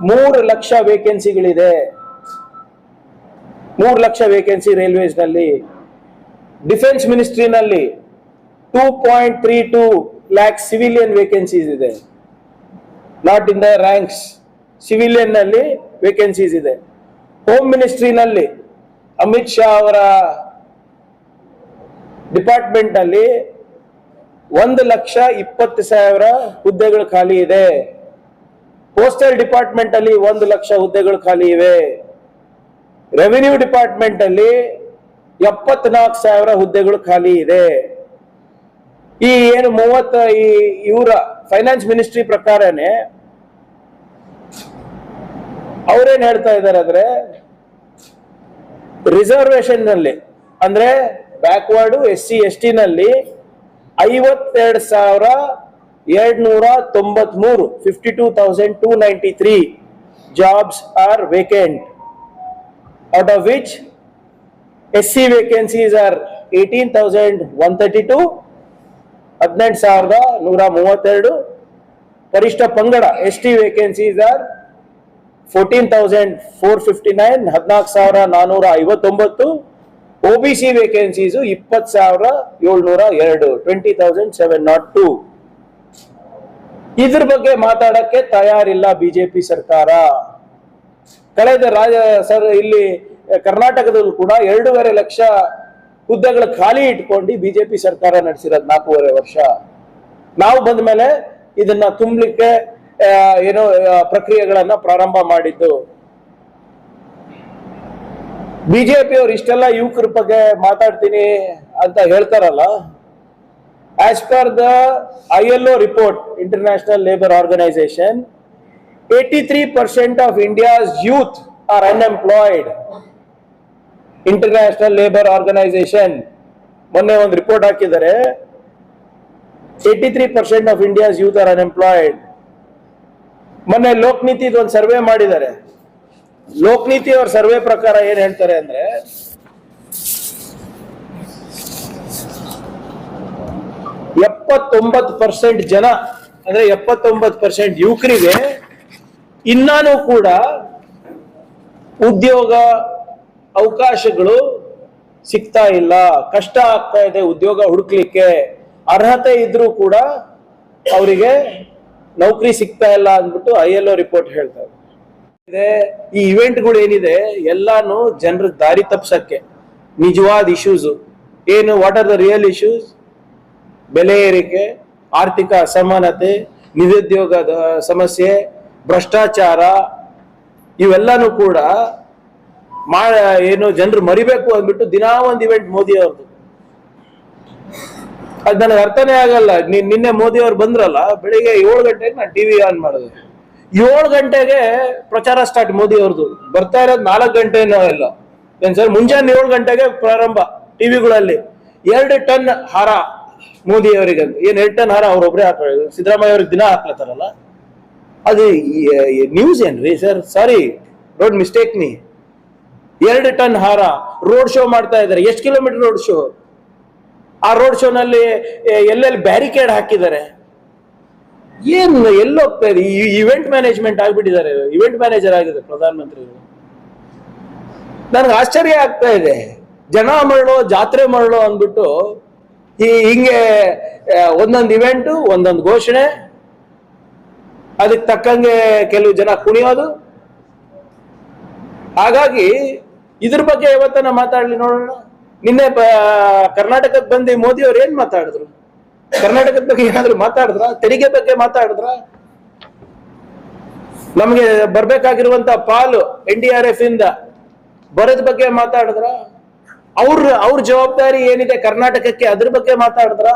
3 ಲಕ್ಷ ವೇಕೆನ್ಸಿಗಳಿದೆ. 3 ಲಕ್ಷ ವೇಕೆನ್ಸಿ ರೈಲ್ವೇಸ್ ನಲ್ಲಿ. ಡಿಫೆನ್ಸ್ ಮಿನಿಸ್ಟ್ರಿನಲ್ಲಿ 2.32 ಲ್ಯಾಕ್ ಸಿವಿಲಿಯನ್ ವೇಕೆನ್ಸೀಸ್ ಇದೆ. Not in the ranks, civilian ನಲ್ಲಿ ವೇಕೆನ್ಸೀಸ್ ಇದೆ. ಹೋಮ್ ಮಿನಿಸ್ಟ್ರಿನಲ್ಲಿ ಅಮಿತ್ ಶಾ ಅವರ ಡಿಪಾರ್ಟ್ಮೆಂಟ್ ನಲ್ಲಿ 1,20,000 ಹುದ್ದೆಗಳು ಖಾಲಿ ಇದೆ. ಪೋಸ್ಟಲ್ ಡಿಪಾರ್ಟ್ಮೆಂಟ್ ಅಲ್ಲಿ 1 ಲಕ್ಷ ಹುದ್ದೆಗಳು ಖಾಲಿ ಇವೆ. ರೆವಿನ್ಯೂ ಡಿಪಾರ್ಟ್ಮೆಂಟ್ ಅಲ್ಲಿ 74,000 ಹುದ್ದೆಗಳು ಖಾಲಿ ಇದೆ. ಈ ಏನು 30 ಇವರ ಫೈನಾನ್ಸ್ ಮಿನಿಸ್ಟ್ರಿ ಪ್ರಕಾರನೇ ಅವ್ರೇನ್ ಹೇಳ್ತಾ ಇದ್ದಾರೆ ಅಂದ್ರೆ, ರಿಸರ್ವೇಶನ್ ನಲ್ಲಿ ಅಂದ್ರೆ ಬ್ಯಾಕ್ವರ್ಡ್ SC ST ನಲ್ಲಿ 52,293 52,293 jobs are vacant, out of which SC vacancies are 18,132, 18,132. ಪರಿಷ್ಠ ಪಂಗಡ ST vacancies are 14,459, 14,459. OBC vacancies 20,702, 20,702. ಇದ್ರ ಬಗ್ಗೆ ಮಾತಾಡಕ್ಕೆ ತಯಾರಿಲ್ಲ ಬಿಜೆಪಿ ಸರ್ಕಾರ. ಕಳೆದ ಇಲ್ಲಿ ಕರ್ನಾಟಕದಲ್ಲೂ ಕೂಡ 2.5 ಲಕ್ಷ ಹುದ್ದೆಗಳು ಖಾಲಿ ಇಟ್ಕೊಂಡು ಬಿಜೆಪಿ ಸರ್ಕಾರ ನಡೆಸಿರೋದು 4.5 ವರ್ಷ. ನಾವು ಬಂದ ಮೇಲೆ ಇದನ್ನ ತುಂಬಲಿಕ್ಕೆ ಏನೋ ಪ್ರಕ್ರಿಯೆಗಳನ್ನ ಪ್ರಾರಂಭ ಮಾಡಿದ್ದು. ಬಿಜೆಪಿ ಅವರು ಇಷ್ಟೆಲ್ಲ ಯುವಕರ ಬಗ್ಗೆ ಮಾತಾಡ್ತೀನಿ ಅಂತ ಹೇಳ್ತಾರಲ್ಲ, as per the ILO report, international labour organisation, 83% of India's youth are unemployed. International labour organisation ಮೊನ್ನೆ ಒಂದು ರಿಪೋರ್ಟ್ ಹಾಕಿದ್ದಾರೆ, 83% of India's youth are unemployed. ಮೊನ್ನೆ ಲೋಕನೀತಿ ಒಂದು ಸರ್ವೆ ಮಾಡಿದ್ದಾರೆ. ಲೋಕನೀತಿ ಅವ್ರ ಸರ್ವೆ ಪ್ರಕಾರ ಏನ್ ಹೇಳ್ತಾರೆ ಅಂದ್ರೆ, 79% ಜನ ಅಂದ್ರೆ 79% ಯುವಕರಿಗೆ ಇನ್ನಾನು ಕೂಡ ಉದ್ಯೋಗ ಅವಕಾಶಗಳು ಸಿಗ್ತಾ ಇಲ್ಲ, ಕಷ್ಟ ಆಗ್ತಾ ಇದೆ ಉದ್ಯೋಗ ಹುಡುಕ್ಲಿಕ್ಕೆ. ಅರ್ಹತೆ ಇದ್ರೂ ಕೂಡ ಅವರಿಗೆ ನೌಕರಿ ಸಿಗ್ತಾ ಇಲ್ಲ ಅಂದ್ಬಿಟ್ಟು ILO ರಿಪೋರ್ಟ್ ಹೇಳ್ತಾರೆ. ಈ ಇವೆಂಟ್ಗಳು ಏನಿದೆ ಎಲ್ಲಾನು ಜನರ ದಾರಿ ತಪ್ಸಕ್ಕೆ. ನಿಜವಾದ ಇಶ್ಯೂಸ್ ಏನು, what are the real issues? ಬೆಲೆ ಏರಿಕೆ, ಆರ್ಥಿಕ ಅಸಮಾನತೆ, ನಿರುದ್ಯೋಗದ ಸಮಸ್ಯೆ, ಭ್ರಷ್ಟಾಚಾರ, ಇವೆಲ್ಲಾನು ಕೂಡ ಏನು ಜನರು ಮರಿಬೇಕು ಅಂದ್ಬಿಟ್ಟು ದಿನಾ ಒಂದು ಇವೆಂಟ್ ಮೋದಿ ಅವ್ರದ್ದು. ಅದ್ ನನಗೆ ಅರ್ಥನೇ ಆಗಲ್ಲ. ನಿನ್ನೆ ಮೋದಿ ಅವ್ರು ಬಂದ್ರಲ್ಲ, ಬೆಳಿಗ್ಗೆ 7 ಗಂಟೆಗೆ ನಾನು ಟಿವಿ ಆನ್ ಮಾಡಿದೆ. 7 ಗಂಟೆಗೆ ಪ್ರಚಾರ ಸ್ಟಾರ್ಟ್ ಮೋದಿ ಅವ್ರದ್ದು. ಬರ್ತಾ ಇರೋದು 4 ಗಂಟೆನೋ ಇಲ್ಲ ಏನ್ ಸರ್, ಮುಂಜಾನೆ 7 ಗಂಟೆಗೆ ಪ್ರಾರಂಭ ಟಿವಿಗಳಲ್ಲಿ. 2 ಟನ್ ಹಾರ ಮೋದಿ ಅವರಿಗೆ. ಏನ್ 2 ಟನ್ ಹಾರ ಅವ್ರೊಬ್ರೆ ಹಾಕೊಳ್ಳೋದು? ಸಿದ್ದರಾಮಯ್ಯ ಅವ್ರಿಗೆ ದಿನ ಹಾಕ್ಲತ್ತಾರಲ್ಲ. ಅದು ನ್ಯೂಸ್ ಏನ್ರಿ sir? Sorry, don't mistake me. 2 ton ಹಾರ ರೋಡ್ ಶೋ ಮಾಡ್ತಾ ಇದ್ದಾರೆ. ಎಷ್ಟು ಕಿಲೋಮೀಟರ್ ರೋಡ್ ಶೋ? ಆ ರೋಡ್ ಶೋನಲ್ಲಿ ಎಲ್ಲೆಲ್ಲಿ ಬ್ಯಾರಿಕೇಡ್ ಹಾಕಿದ್ದಾರೆ. ಏನ್ ಎಲ್ಲೋಗ್ತಾ ಇದೆ? ಇವೆಂಟ್ ಮ್ಯಾನೇಜ್ಮೆಂಟ್ ಆಗ್ಬಿಟ್ಟಿದ್ದಾರೆ, ಇವೆಂಟ್ ಮ್ಯಾನೇಜರ್ ಆಗಿದೆ ಪ್ರಧಾನಮಂತ್ರಿಗಳು. ನನ್ಗೆ ಆಶ್ಚರ್ಯ ಆಗ್ತಾ ಇದೆ. ಜನ ಮರಳು, ಜಾತ್ರೆ ಮರಳು ಅಂದ್ಬಿಟ್ಟು ಹಿಂಗೆ ಒಂದೊಂದು ಇವೆಂಟು, ಒಂದೊಂದು ಘೋಷಣೆ, ಅದಕ್ಕೆ ತಕ್ಕಂಗೆ ಕೆಲವು ಜನ ಕುಣಿಯೋದು. ಹಾಗಾಗಿ ಇದ್ರ ಬಗ್ಗೆ ಯಾವತ್ತನ ಮಾತಾಡ್ಲಿ ನೋಡೋಣ. ನಿನ್ನೆ ಕರ್ನಾಟಕಕ್ಕೆ ಬಂದು ಮೋದಿ ಅವ್ರು ಏನ್ ಮಾತಾಡಿದ್ರು? ಕರ್ನಾಟಕದ ಬಗ್ಗೆ ಏನಾದ್ರು ಮಾತಾಡಿದ್ರ? ತೆರಿಗೆ ಬಗ್ಗೆ ಮಾತಾಡಿದ್ರ? ನಮ್ಗೆ ಬರ್ಬೇಕಾಗಿರುವಂತ ಪಾಲು NDRF ಇಂದ ಬರದ ಬಗ್ಗೆ ಮಾತಾಡಿದ್ರ? ಅವ್ರ ಜವಾಬ್ದಾರಿ ಏನಿದೆ ಕರ್ನಾಟಕಕ್ಕೆ, ಅದ್ರ ಬಗ್ಗೆ ಮಾತಾಡಿದ್ರ?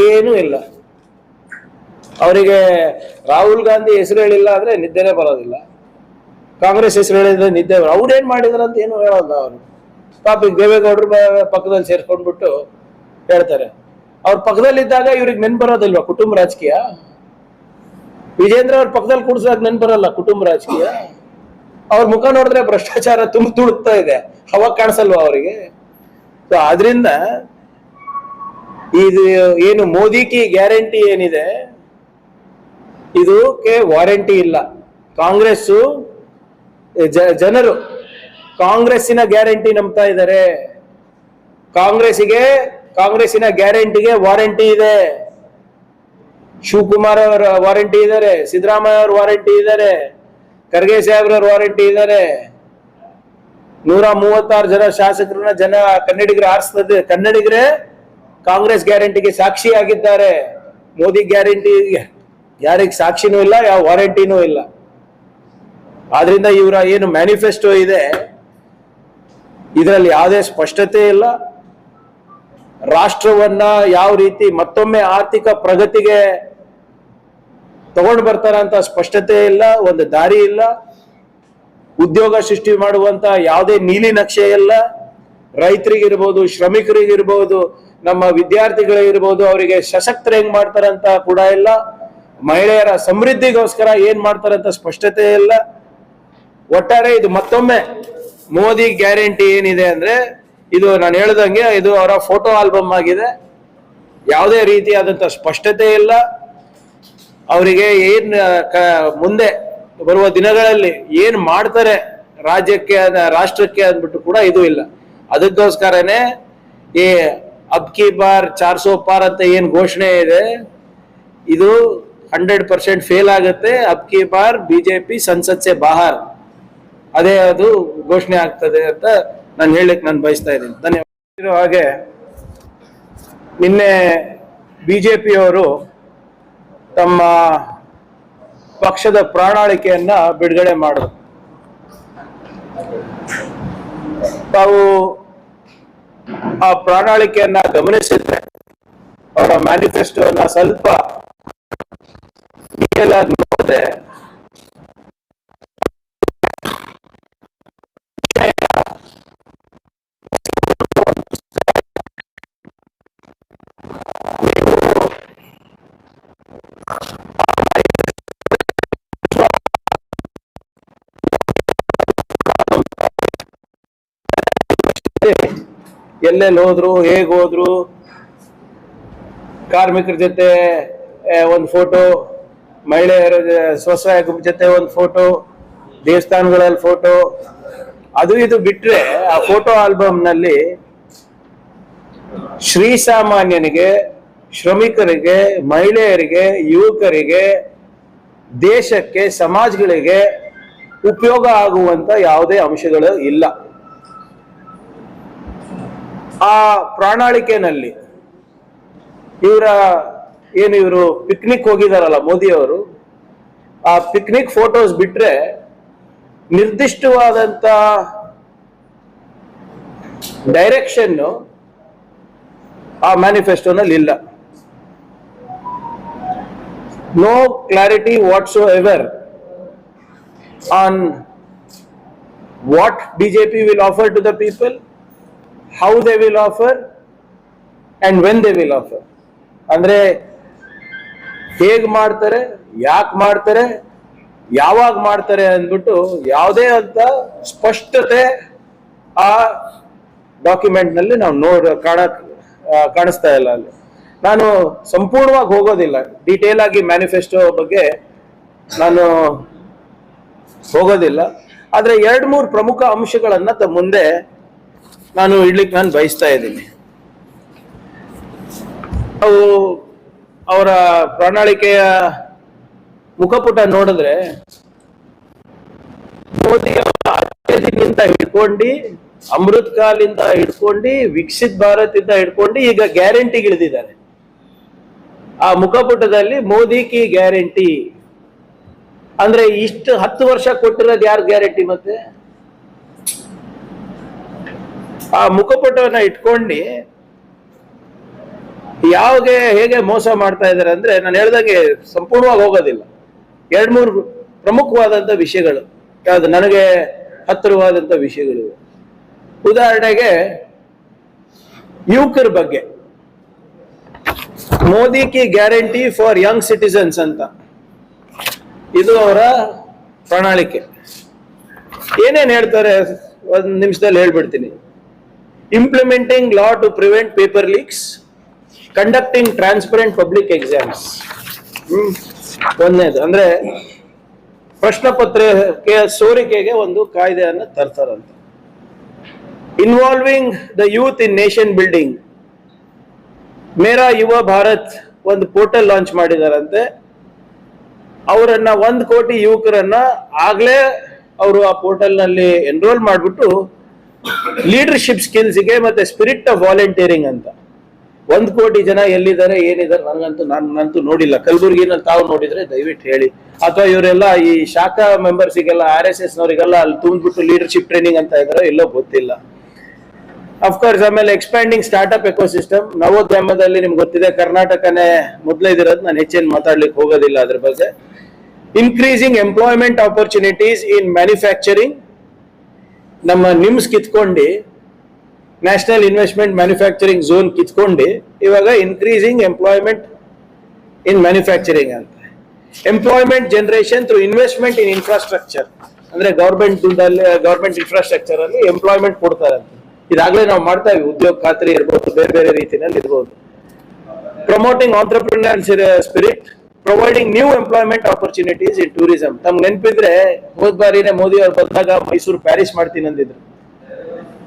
ಏನೂ ಇಲ್ಲ. ಅವರಿಗೆ ರಾಹುಲ್ ಗಾಂಧಿ ಹೆಸರು ಹೇಳಿಲ್ಲ ಅಂದ್ರೆ ನಿದ್ದೆನೆ ಬರೋದಿಲ್ಲ, ಕಾಂಗ್ರೆಸ್ ಹೆಸರು ಹೇಳಿದ್ರೆ ನಿದ್ದೆ. ಅವ್ರೇನ್ ಮಾಡಿದ್ರ ಅಂತ ಏನು ಹೇಳಲ್ಲ ಅವರು. ಪಾಪ ದೇವೇಗೌಡರು ಪಕ್ಕದಲ್ಲಿ ಸೇರ್ಕೊಂಡ್ಬಿಟ್ಟು ಹೇಳ್ತಾರೆ. ಅವ್ರ ಪಕ್ಕದಲ್ಲಿದ್ದಾಗ ಇವ್ರಿಗೆ ನೆನ್ ಬರೋದಿಲ್ವಾ ಕುಟುಂಬ ರಾಜಕೀಯ? ವಿಜೇಂದ್ರ ಅವ್ರ ಪಕ್ಕದಲ್ಲಿ ಕೂಡ್ಸಾಗ ನೆನ್ ಬರಲ್ಲ ಕುಟುಂಬ ರಾಜಕೀಯ? ಅವ್ರ ಮುಖ ನೋಡಿದ್ರೆ ಭ್ರಷ್ಟಾಚಾರ ತುಳುಕ್ತಾ ಇದೆ, ಅವಾಗ ಕಾಣಿಸಲ್ವಾ ಅವರಿಗೆ? ಸೊ ಆದ್ರಿಂದ ಇದು ಏನು ಮೋದಿ ಕಿ ಗ್ಯಾರಂಟಿ ಏನಿದೆ, ಇದಕ್ಕೆ ವಾರಂಟಿ ಇಲ್ಲ. ಕಾಂಗ್ರೆಸ್ ಜನರು ಕಾಂಗ್ರೆಸ್ಸಿನ ಗ್ಯಾರಂಟಿ ನಂಬ್ತಾ ಇದ್ದಾರೆ. ಕಾಂಗ್ರೆಸ್ಸಿನ ಗ್ಯಾರಂಟಿಗೆ ವಾರಂಟಿ ಇದೆ. ಶಿವಕುಮಾರ್ ಅವರ ವಾರಂಟಿ ಇದ್ದಾರೆ, ಸಿದ್ದರಾಮಯ್ಯ ಅವ್ರ ವಾರಂಟಿ ಇದ್ದಾರೆ, ಖರ್ಗೆ ಸಾಹೇಬ್ರವ್ರ ವಾರಂಟಿ ಇದ್ದಾರೆ. 136 ಜನ ಶಾಸಕರನ್ನ ಕನ್ನಡಿಗರು ಆರಿಸ್ತದೆ. ಕನ್ನಡಿಗರೇ ಕಾಂಗ್ರೆಸ್ ಗ್ಯಾರಂಟಿಗೆ ಸಾಕ್ಷಿಯಾಗಿದ್ದಾರೆ. ಮೋದಿ ಗ್ಯಾರಂಟಿ ಯಾರಿಗೆ ಸಾಕ್ಷಿನೂ ಇಲ್ಲ, ಯಾವ ವಾರಂಟಿನೂ ಇಲ್ಲ. ಆದ್ರಿಂದ ಇವರ ಏನು ಮ್ಯಾನಿಫೆಸ್ಟೋ ಇದೆ ಇದರಲ್ಲಿ ಯಾವುದೇ ಸ್ಪಷ್ಟತೆ ಇಲ್ಲ. ರಾಷ್ಟ್ರವನ್ನ ಯಾವ ರೀತಿ ಮತ್ತೊಮ್ಮೆ ಆರ್ಥಿಕ ಪ್ರಗತಿಗೆ ತಗೊಂಡು ಬರ್ತಾರಂತ ಸ್ಪಷ್ಟತೆ ಇಲ್ಲ, ಒಂದು ದಾರಿ ಇಲ್ಲ. ಉದ್ಯೋಗ ಸೃಷ್ಟಿ ಮಾಡುವಂತ ಯಾವುದೇ ನೀಲಿ ನಕ್ಷೆ ಇಲ್ಲ. ರೈತರಿಗಿರ್ಬೋದು, ಶ್ರಮಿಕರಿಗಿರ್ಬೋದು, ನಮ್ಮ ವಿದ್ಯಾರ್ಥಿಗಳಿಗಿರ್ಬೋದು, ಅವರಿಗೆ ಸಶಕ್ತರ ಹೆಂಗ್ ಮಾಡ್ತಾರಂತ ಕೂಡ ಇಲ್ಲ. ಮಹಿಳೆಯರ ಸಮೃದ್ಧಿಗೋಸ್ಕರ ಏನ್ ಮಾಡ್ತಾರಂತ ಸ್ಪಷ್ಟತೆ ಇಲ್ಲ. ಒಟ್ಟಾರೆ ಇದು ಮತ್ತೊಮ್ಮೆ ಮೋದಿ ಗ್ಯಾರಂಟಿ ಏನಿದೆ ಅಂದ್ರೆ, ಇದು ನಾನು ಹೇಳ್ದಂಗೆ ಇದು ಅವರ ಫೋಟೋ ಆಲ್ಬಮ್ ಆಗಿದೆ. ಯಾವುದೇ ರೀತಿಯಾದಂತ ಸ್ಪಷ್ಟತೆ ಇಲ್ಲ. ಅವರಿಗೆ ಏನ್ ಮುಂದೆ ಬರುವ ದಿನಗಳಲ್ಲಿ ಏನ್ ಮಾಡ್ತಾರೆ ರಾಜ್ಯಕ್ಕೆ, ರಾಷ್ಟ್ರಕ್ಕೆ ಅಂದ್ಬಿಟ್ಟು ಕೂಡ ಇದು ಇಲ್ಲ. ಅದಕ್ಕೋಸ್ಕರನೇ ಈ ಅಬ್ ಕಿ ಬಾರ್ 400 ಪಾರ್ ಅಂತ ಏನ್ ಘೋಷಣೆ ಇದೆ, ಇದು 100% ಫೇಲ್ ಆಗುತ್ತೆ. ಅಬ್ ಕಿ ಬಾರ್ ಬಿಜೆಪಿ ಸಂಸತ್ ಸೆ ಬಾಹರ್, ಅದೇ ಅದು ಘೋಷಣೆ ಆಗ್ತದೆ ಅಂತ ನಾನು ಹೇಳಲಿಕ್ಕೆ ನಾನು ಬಯಸ್ತಾ ಇದ್ದೀನಿ. ಧನ್ಯವಾದ. ಹಾಗೆ ನಿನ್ನೆ ಬಿಜೆಪಿಯವರು ತಮ್ಮ ಪಕ್ಷದ ಪ್ರಣಾಳಿಕೆಯನ್ನ ಬಿಡುಗಡೆ ಮಾಡಿದ್ರು. ತಾವು ಆ ಪ್ರಣಾಳಿಕೆಯನ್ನ ಗಮನಿಸಿದ್ರೆ, ಅವರ ಮ್ಯಾನಿಫೆಸ್ಟೋನ ಸ್ವಲ್ಪ ನೋಡಿದ್ರೆ ಎಲ್ಲೆಲ್ಲಿ ಹೋದ್ರು, ಹೇಗ್ ಹೋದ್ರು, ಕಾರ್ಮಿಕರ ಜೊತೆ ಒಂದು ಫೋಟೋ, ಮಹಿಳೆಯರ ಸ್ವಸಹಾಯ ಗುಂಪು ಜೊತೆ ಒಂದು ಫೋಟೋ, ದೇವಸ್ಥಾನಗಳಲ್ಲಿ ಫೋಟೋ, ಅದು ಇದು ಬಿಟ್ರೆ ಆ ಫೋಟೋ ಆಲ್ಬಮ್ ನಲ್ಲಿ ಶ್ರೀಸಾಮಾನ್ಯನಿಗೆ, ಶ್ರಮಿಕರಿಗೆ, ಮಹಿಳೆಯರಿಗೆ, ಯುವಕರಿಗೆ, ದೇಶಕ್ಕೆ, ಸಮಾಜಗಳಿಗೆ ಉಪಯೋಗ ಆಗುವಂತ ಯಾವುದೇ ಅಂಶಗಳು ಇಲ್ಲ. ಆ ಪ್ರಣಾಳಿಕೆನಲ್ಲಿ ಇವರು ಪಿಕ್ನಿಕ್ ಹೋಗಿದಾರಲ್ಲ ಮೋದಿ ಅವರು, ಆ ಪಿಕ್ನಿಕ್ ಫೋಟೋಸ್ ಬಿಟ್ರೆ ನಿರ್ದಿಷ್ಟವಾದಂತ ಡೈರೆಕ್ಷನ್ ಆ ಮ್ಯಾನಿಫೆಸ್ಟೋನಲ್ಲಿ ಇಲ್ಲ. No clarity whatsoever on what BJP will offer to the people, how they will offer and when they will offer. ಅಂದ್ರೆ ಹೇಗ್ ಮಾಡ್ತಾರೆ, ಯಾಕೆ ಮಾಡ್ತಾರೆ, ಯಾವಾಗ ಮಾಡ್ತಾರೆ ಅಂದ್ಬಿಟ್ಟು ಯಾವುದೇ ಅಂತ ಸ್ಪಷ್ಟತೆ ಆ ಡಾಕ್ಯುಮೆಂಟ್ ನಲ್ಲಿ ನಾವು ಕಾಣಿಸ್ತಾ ಇಲ್ಲ. ಅಲ್ಲಿ ನಾನು ಸಂಪೂರ್ಣವಾಗಿ ಹೋಗೋದಿಲ್ಲ, ಡೀಟೇಲ್ ಆಗಿ ಮ್ಯಾನಿಫೆಸ್ಟೋ ಬಗ್ಗೆ ನಾನು ಹೋಗೋದಿಲ್ಲ. ಆದ್ರೆ 2-3 ಪ್ರಮುಖ ಅಂಶಗಳನ್ನ ಮುಂದೆ ನಾನು ಇಡ್ಲಿಕ್ಕೆ ನಾನು ಬಯಸ್ತಾ ಇದ್ದೀನಿ. ನಾವು ಅವರ ಪ್ರಣಾಳಿಕೆಯ ಮುಖಪುಟ ನೋಡಿದ್ರೆ ಮೋದಿ ಅವರಿಂದ ಹಿಡ್ಕೊಂಡು ಅಮೃತ್ ಕಾಲಿಂದ ಹಿಡ್ಕೊಂಡು ವಿಕಸಿತ್ ಭಾರತ್ ಇಂದ ಹಿಡ್ಕೊಂಡು ಈಗ ಗ್ಯಾರಂಟಿಗೆ ಇಳಿದಿದ್ದಾರೆ. ಆ ಮುಖಪುಟದಲ್ಲಿ ಮೋದಿ ಕಿ ಗ್ಯಾರಂಟಿ ಅಂದ್ರೆ ಇಷ್ಟು 10 ವರ್ಷ ಕೊಟ್ಟಿರೋದು ಯಾರು ಗ್ಯಾರಂಟಿ? ಮತ್ತೆ ಆ ಮುಖಪುಟವನ್ನ ಇಟ್ಕೊಂಡು ಹೇಗೆ ಮೋಸ ಮಾಡ್ತಾ ಇದ್ದಾರೆ ಅಂದ್ರೆ, ನಾನು ಹೇಳ್ದಂಗೆ ಸಂಪೂರ್ಣವಾಗಿ ಹೋಗೋದಿಲ್ಲ. 2-3 ಪ್ರಮುಖವಾದಂತ ವಿಷಯಗಳು, ಯಾವ್ದು ನನಗೆ ಹತ್ತಿರವಾದಂತ ವಿಷಯಗಳು. ಉದಾಹರಣೆಗೆ ಯುವಕರ ಬಗ್ಗೆ Modi ki guarantee for young citizens ಅಂತ, ಇದು ಅವರ ಪ್ರಣಾಳಿಕೆ. ಏನೇನ್ ಹೇಳ್ತಾರೆ ಒಂದ್ ನಿಮಿಷದಲ್ಲಿ ಹೇಳ್ಬಿಡ್ತೀನಿ. Implementing law to prevent paper leaks, conducting transparent public exams. ಒಂದನೇದು ಅಂದ್ರೆ ಪ್ರಶ್ನೆ ಪತ್ರಿಕೆ ಸೋರಿಕೆಗೆ ಒಂದು ಕಾಯ್ದೆಯನ್ನು ತರ್ತಾರಂತೆ. Involving the youth in nation building, Mera Yuva Bharat ಒಂದು ಪೋರ್ಟಲ್ ಲಾಂಚ್ ಮಾಡಿದಾರಂತೆ. ಅವರನ್ನ 1 ಕೋಟಿ ಯುವಕರನ್ನ ಆಗ್ಲೇ ಅವರು ಆ ಪೋರ್ಟಲ್ ನಲ್ಲಿ ಎನ್ರೋಲ್ ಮಾಡ್ಬಿಟ್ಟು ಲೀಡರ್ಶಿಪ್ ಸ್ಕಿಲ್ಸ್ಗೆ ಮತ್ತೆ ಸ್ಪಿರಿಟ್ ಆಫ್ ವಾಲಂಟಿಯರಿಂಗ್ ಅಂತ 1 ಕೋಟಿ ಜನ ಎಲ್ಲಿದ್ದಾರೆ ಏನಿದ್ದಾರೆ ನಾನಂತೂ ನೋಡಿಲ್ಲ. ಕಲಬುರಗಿನಲ್ಲಿ ತಾವು ನೋಡಿದ್ರೆ ದಯವಿಟ್ಟು ಹೇಳಿ, ಅಥವಾ ಇವರೆಲ್ಲ ಈ ಶಾಖಾ ಮೆಂಬರ್ಸಿಗೆಲ್ಲ RSS ನವರಿಗೆಲ್ಲ ಅಲ್ಲಿ ತುಂಬಿಬಿಟ್ಟು ಲೀಡರ್ಶಿಪ್ ಟ್ರೈನಿಂಗ್ ಅಂತ ಇದಾರೋ ಎಲ್ಲೋ ಗೊತ್ತಿಲ್ಲ. ಅಫ್ಕೋರ್ಸ್ ಆಮೇಲೆ ಎಕ್ಸ್ಪ್ಯಾಂಡಿಂಗ್ ಸ್ಟಾರ್ಟ್ಅಪ್ ಎಕೋಸಿಸ್ಟಮ್, ನವೋದ್ಯಮದಲ್ಲಿ ನಿಮ್ಗೆ ಗೊತ್ತಿದೆ ಕರ್ನಾಟಕನೇ ಮೊದಲೇದಿರೋದು, ನಾನು ಹೆಚ್ಚೇನು ಮಾತಾಡ್ಲಿಕ್ಕೆ ಹೋಗೋದಿಲ್ಲ ಅದ್ರ ಬಗ್ಗೆ. Increasing employment opportunities in manufacturing, ನಮ್ಮ ನಿಮ್ಸ್ ಕಿತ್ಕೊಂಡು ನ್ಯಾಷನಲ್ ಇನ್ವೆಸ್ಟ್ಮೆಂಟ್ ಮ್ಯಾನುಫ್ಯಾಕ್ಚರಿಂಗ್ ಝೋನ್ ಕಿತ್ಕೊಂಡು ಇವಾಗ ಇನ್ಕ್ರೀಸಿಂಗ್ ಎಂಪ್ಲಾಯ್ಮೆಂಟ್ ಇನ್ ಮ್ಯಾನುಫ್ಯಾಕ್ಚರಿಂಗ್ ಅಂತ. Employment generation through investment in infrastructure, ಅಂದ್ರೆ ಗವರ್ಮೆಂಟ್ ಇನ್ಫ್ರಾಸ್ಟ್ರಕ್ಚರ್ ಅಲ್ಲಿ ಎಂಪ್ಲಾಯ್ಮೆಂಟ್ ಕೊಡ್ತಾರೆ ಅಂತ. ಇದಾಗಲೇ ನಾವು ಮಾಡ್ತಾ ಇವಿ, ಉದ್ಯೋಗ ಖಾತ್ರಿ ಇರ್ಬೋದು, ಬೇರೆ ಬೇರೆ ರೀತಿಯಲ್ಲಿ ಇರ್ಬೋದು. Promoting entrepreneur spirit, providing new employment opportunities in tourism. ತಮ್ಗೆ ನೆನಪಿದ್ರೆ ಹೋದ್ ಬಾರಿನೇ ಮೋದಿ ಅವ್ರು ಬಂದಾಗ ಮೈಸೂರು ಪ್ಯಾರಿಸ್ ಮಾಡ್ತೀನಿ ಅಂದಿದ್ರು.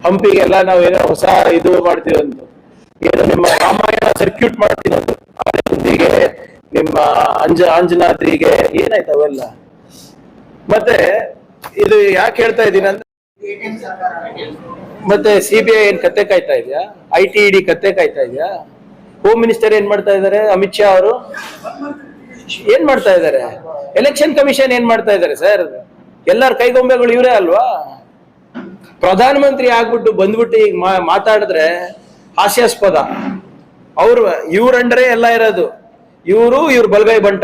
ಹಂಪಿಗೆಲ್ಲ ನಾವೇನೋ ಹೊಸ ಇದು ಮಾಡ್ತೀವಿ ಅಂತ, ಏನೋ ನಿಮ್ಮ ರಾಮಾಯಣ ಸರ್ಕ್ಯೂಟ್ ಮಾಡ್ತೀನಿ ಅಂತ, ಆನೆಗುಂದಿಗೆ, ನಿಮ್ಮ ಅಂಜನಾದ್ರಿಗೆ ಏನಾಯ್ತು ಅವೆಲ್ಲ. ಮತ್ತೆ ಇದು ಯಾಕೆ ಹೇಳ್ತಾ ಇದ್ದೀನಿ ಅಂದ್ರೆ, ಮತ್ತೆ CBI ಏನ್ ಕತ್ತೆ ಕಾಯ್ತಾ ಇದೆಯಾ? ITED ಕತ್ತೆ ಕಾಯ್ತಾ ಇದೆಯಾ? ಹೋಮ್ ಮಿನಿಸ್ಟರ್ ಏನ್ ಮಾಡ್ತಾ ಇದಾರೆ? ಅಮಿತ್ ಶಾ ಅವರು ಏನ್ ಮಾಡ್ತಾ ಇದಾರೆ? ಎಲೆಕ್ಷನ್ ಕಮಿಷನ್ ಏನ್ ಮಾಡ್ತಾ ಇದಾರೆ ಸರ್? ಎಲ್ಲರ ಕೈಗೊಂಬೆಗಳು ಇವರೇ ಅಲ್ವಾ? ಪ್ರಧಾನ ಮಂತ್ರಿ ಆಗ್ಬಿಟ್ಟು ಬಂದ್ಬಿಟ್ಟು ಈಗ ಮಾತಾಡಿದ್ರೆ ಹಾಸ್ಯಾಸ್ಪದ. ಇವ್ರ ಅಂಡರೇ ಎಲ್ಲ ಇರೋದು, ಇವ್ರ ಬಲಗೈ ಬಂಟ.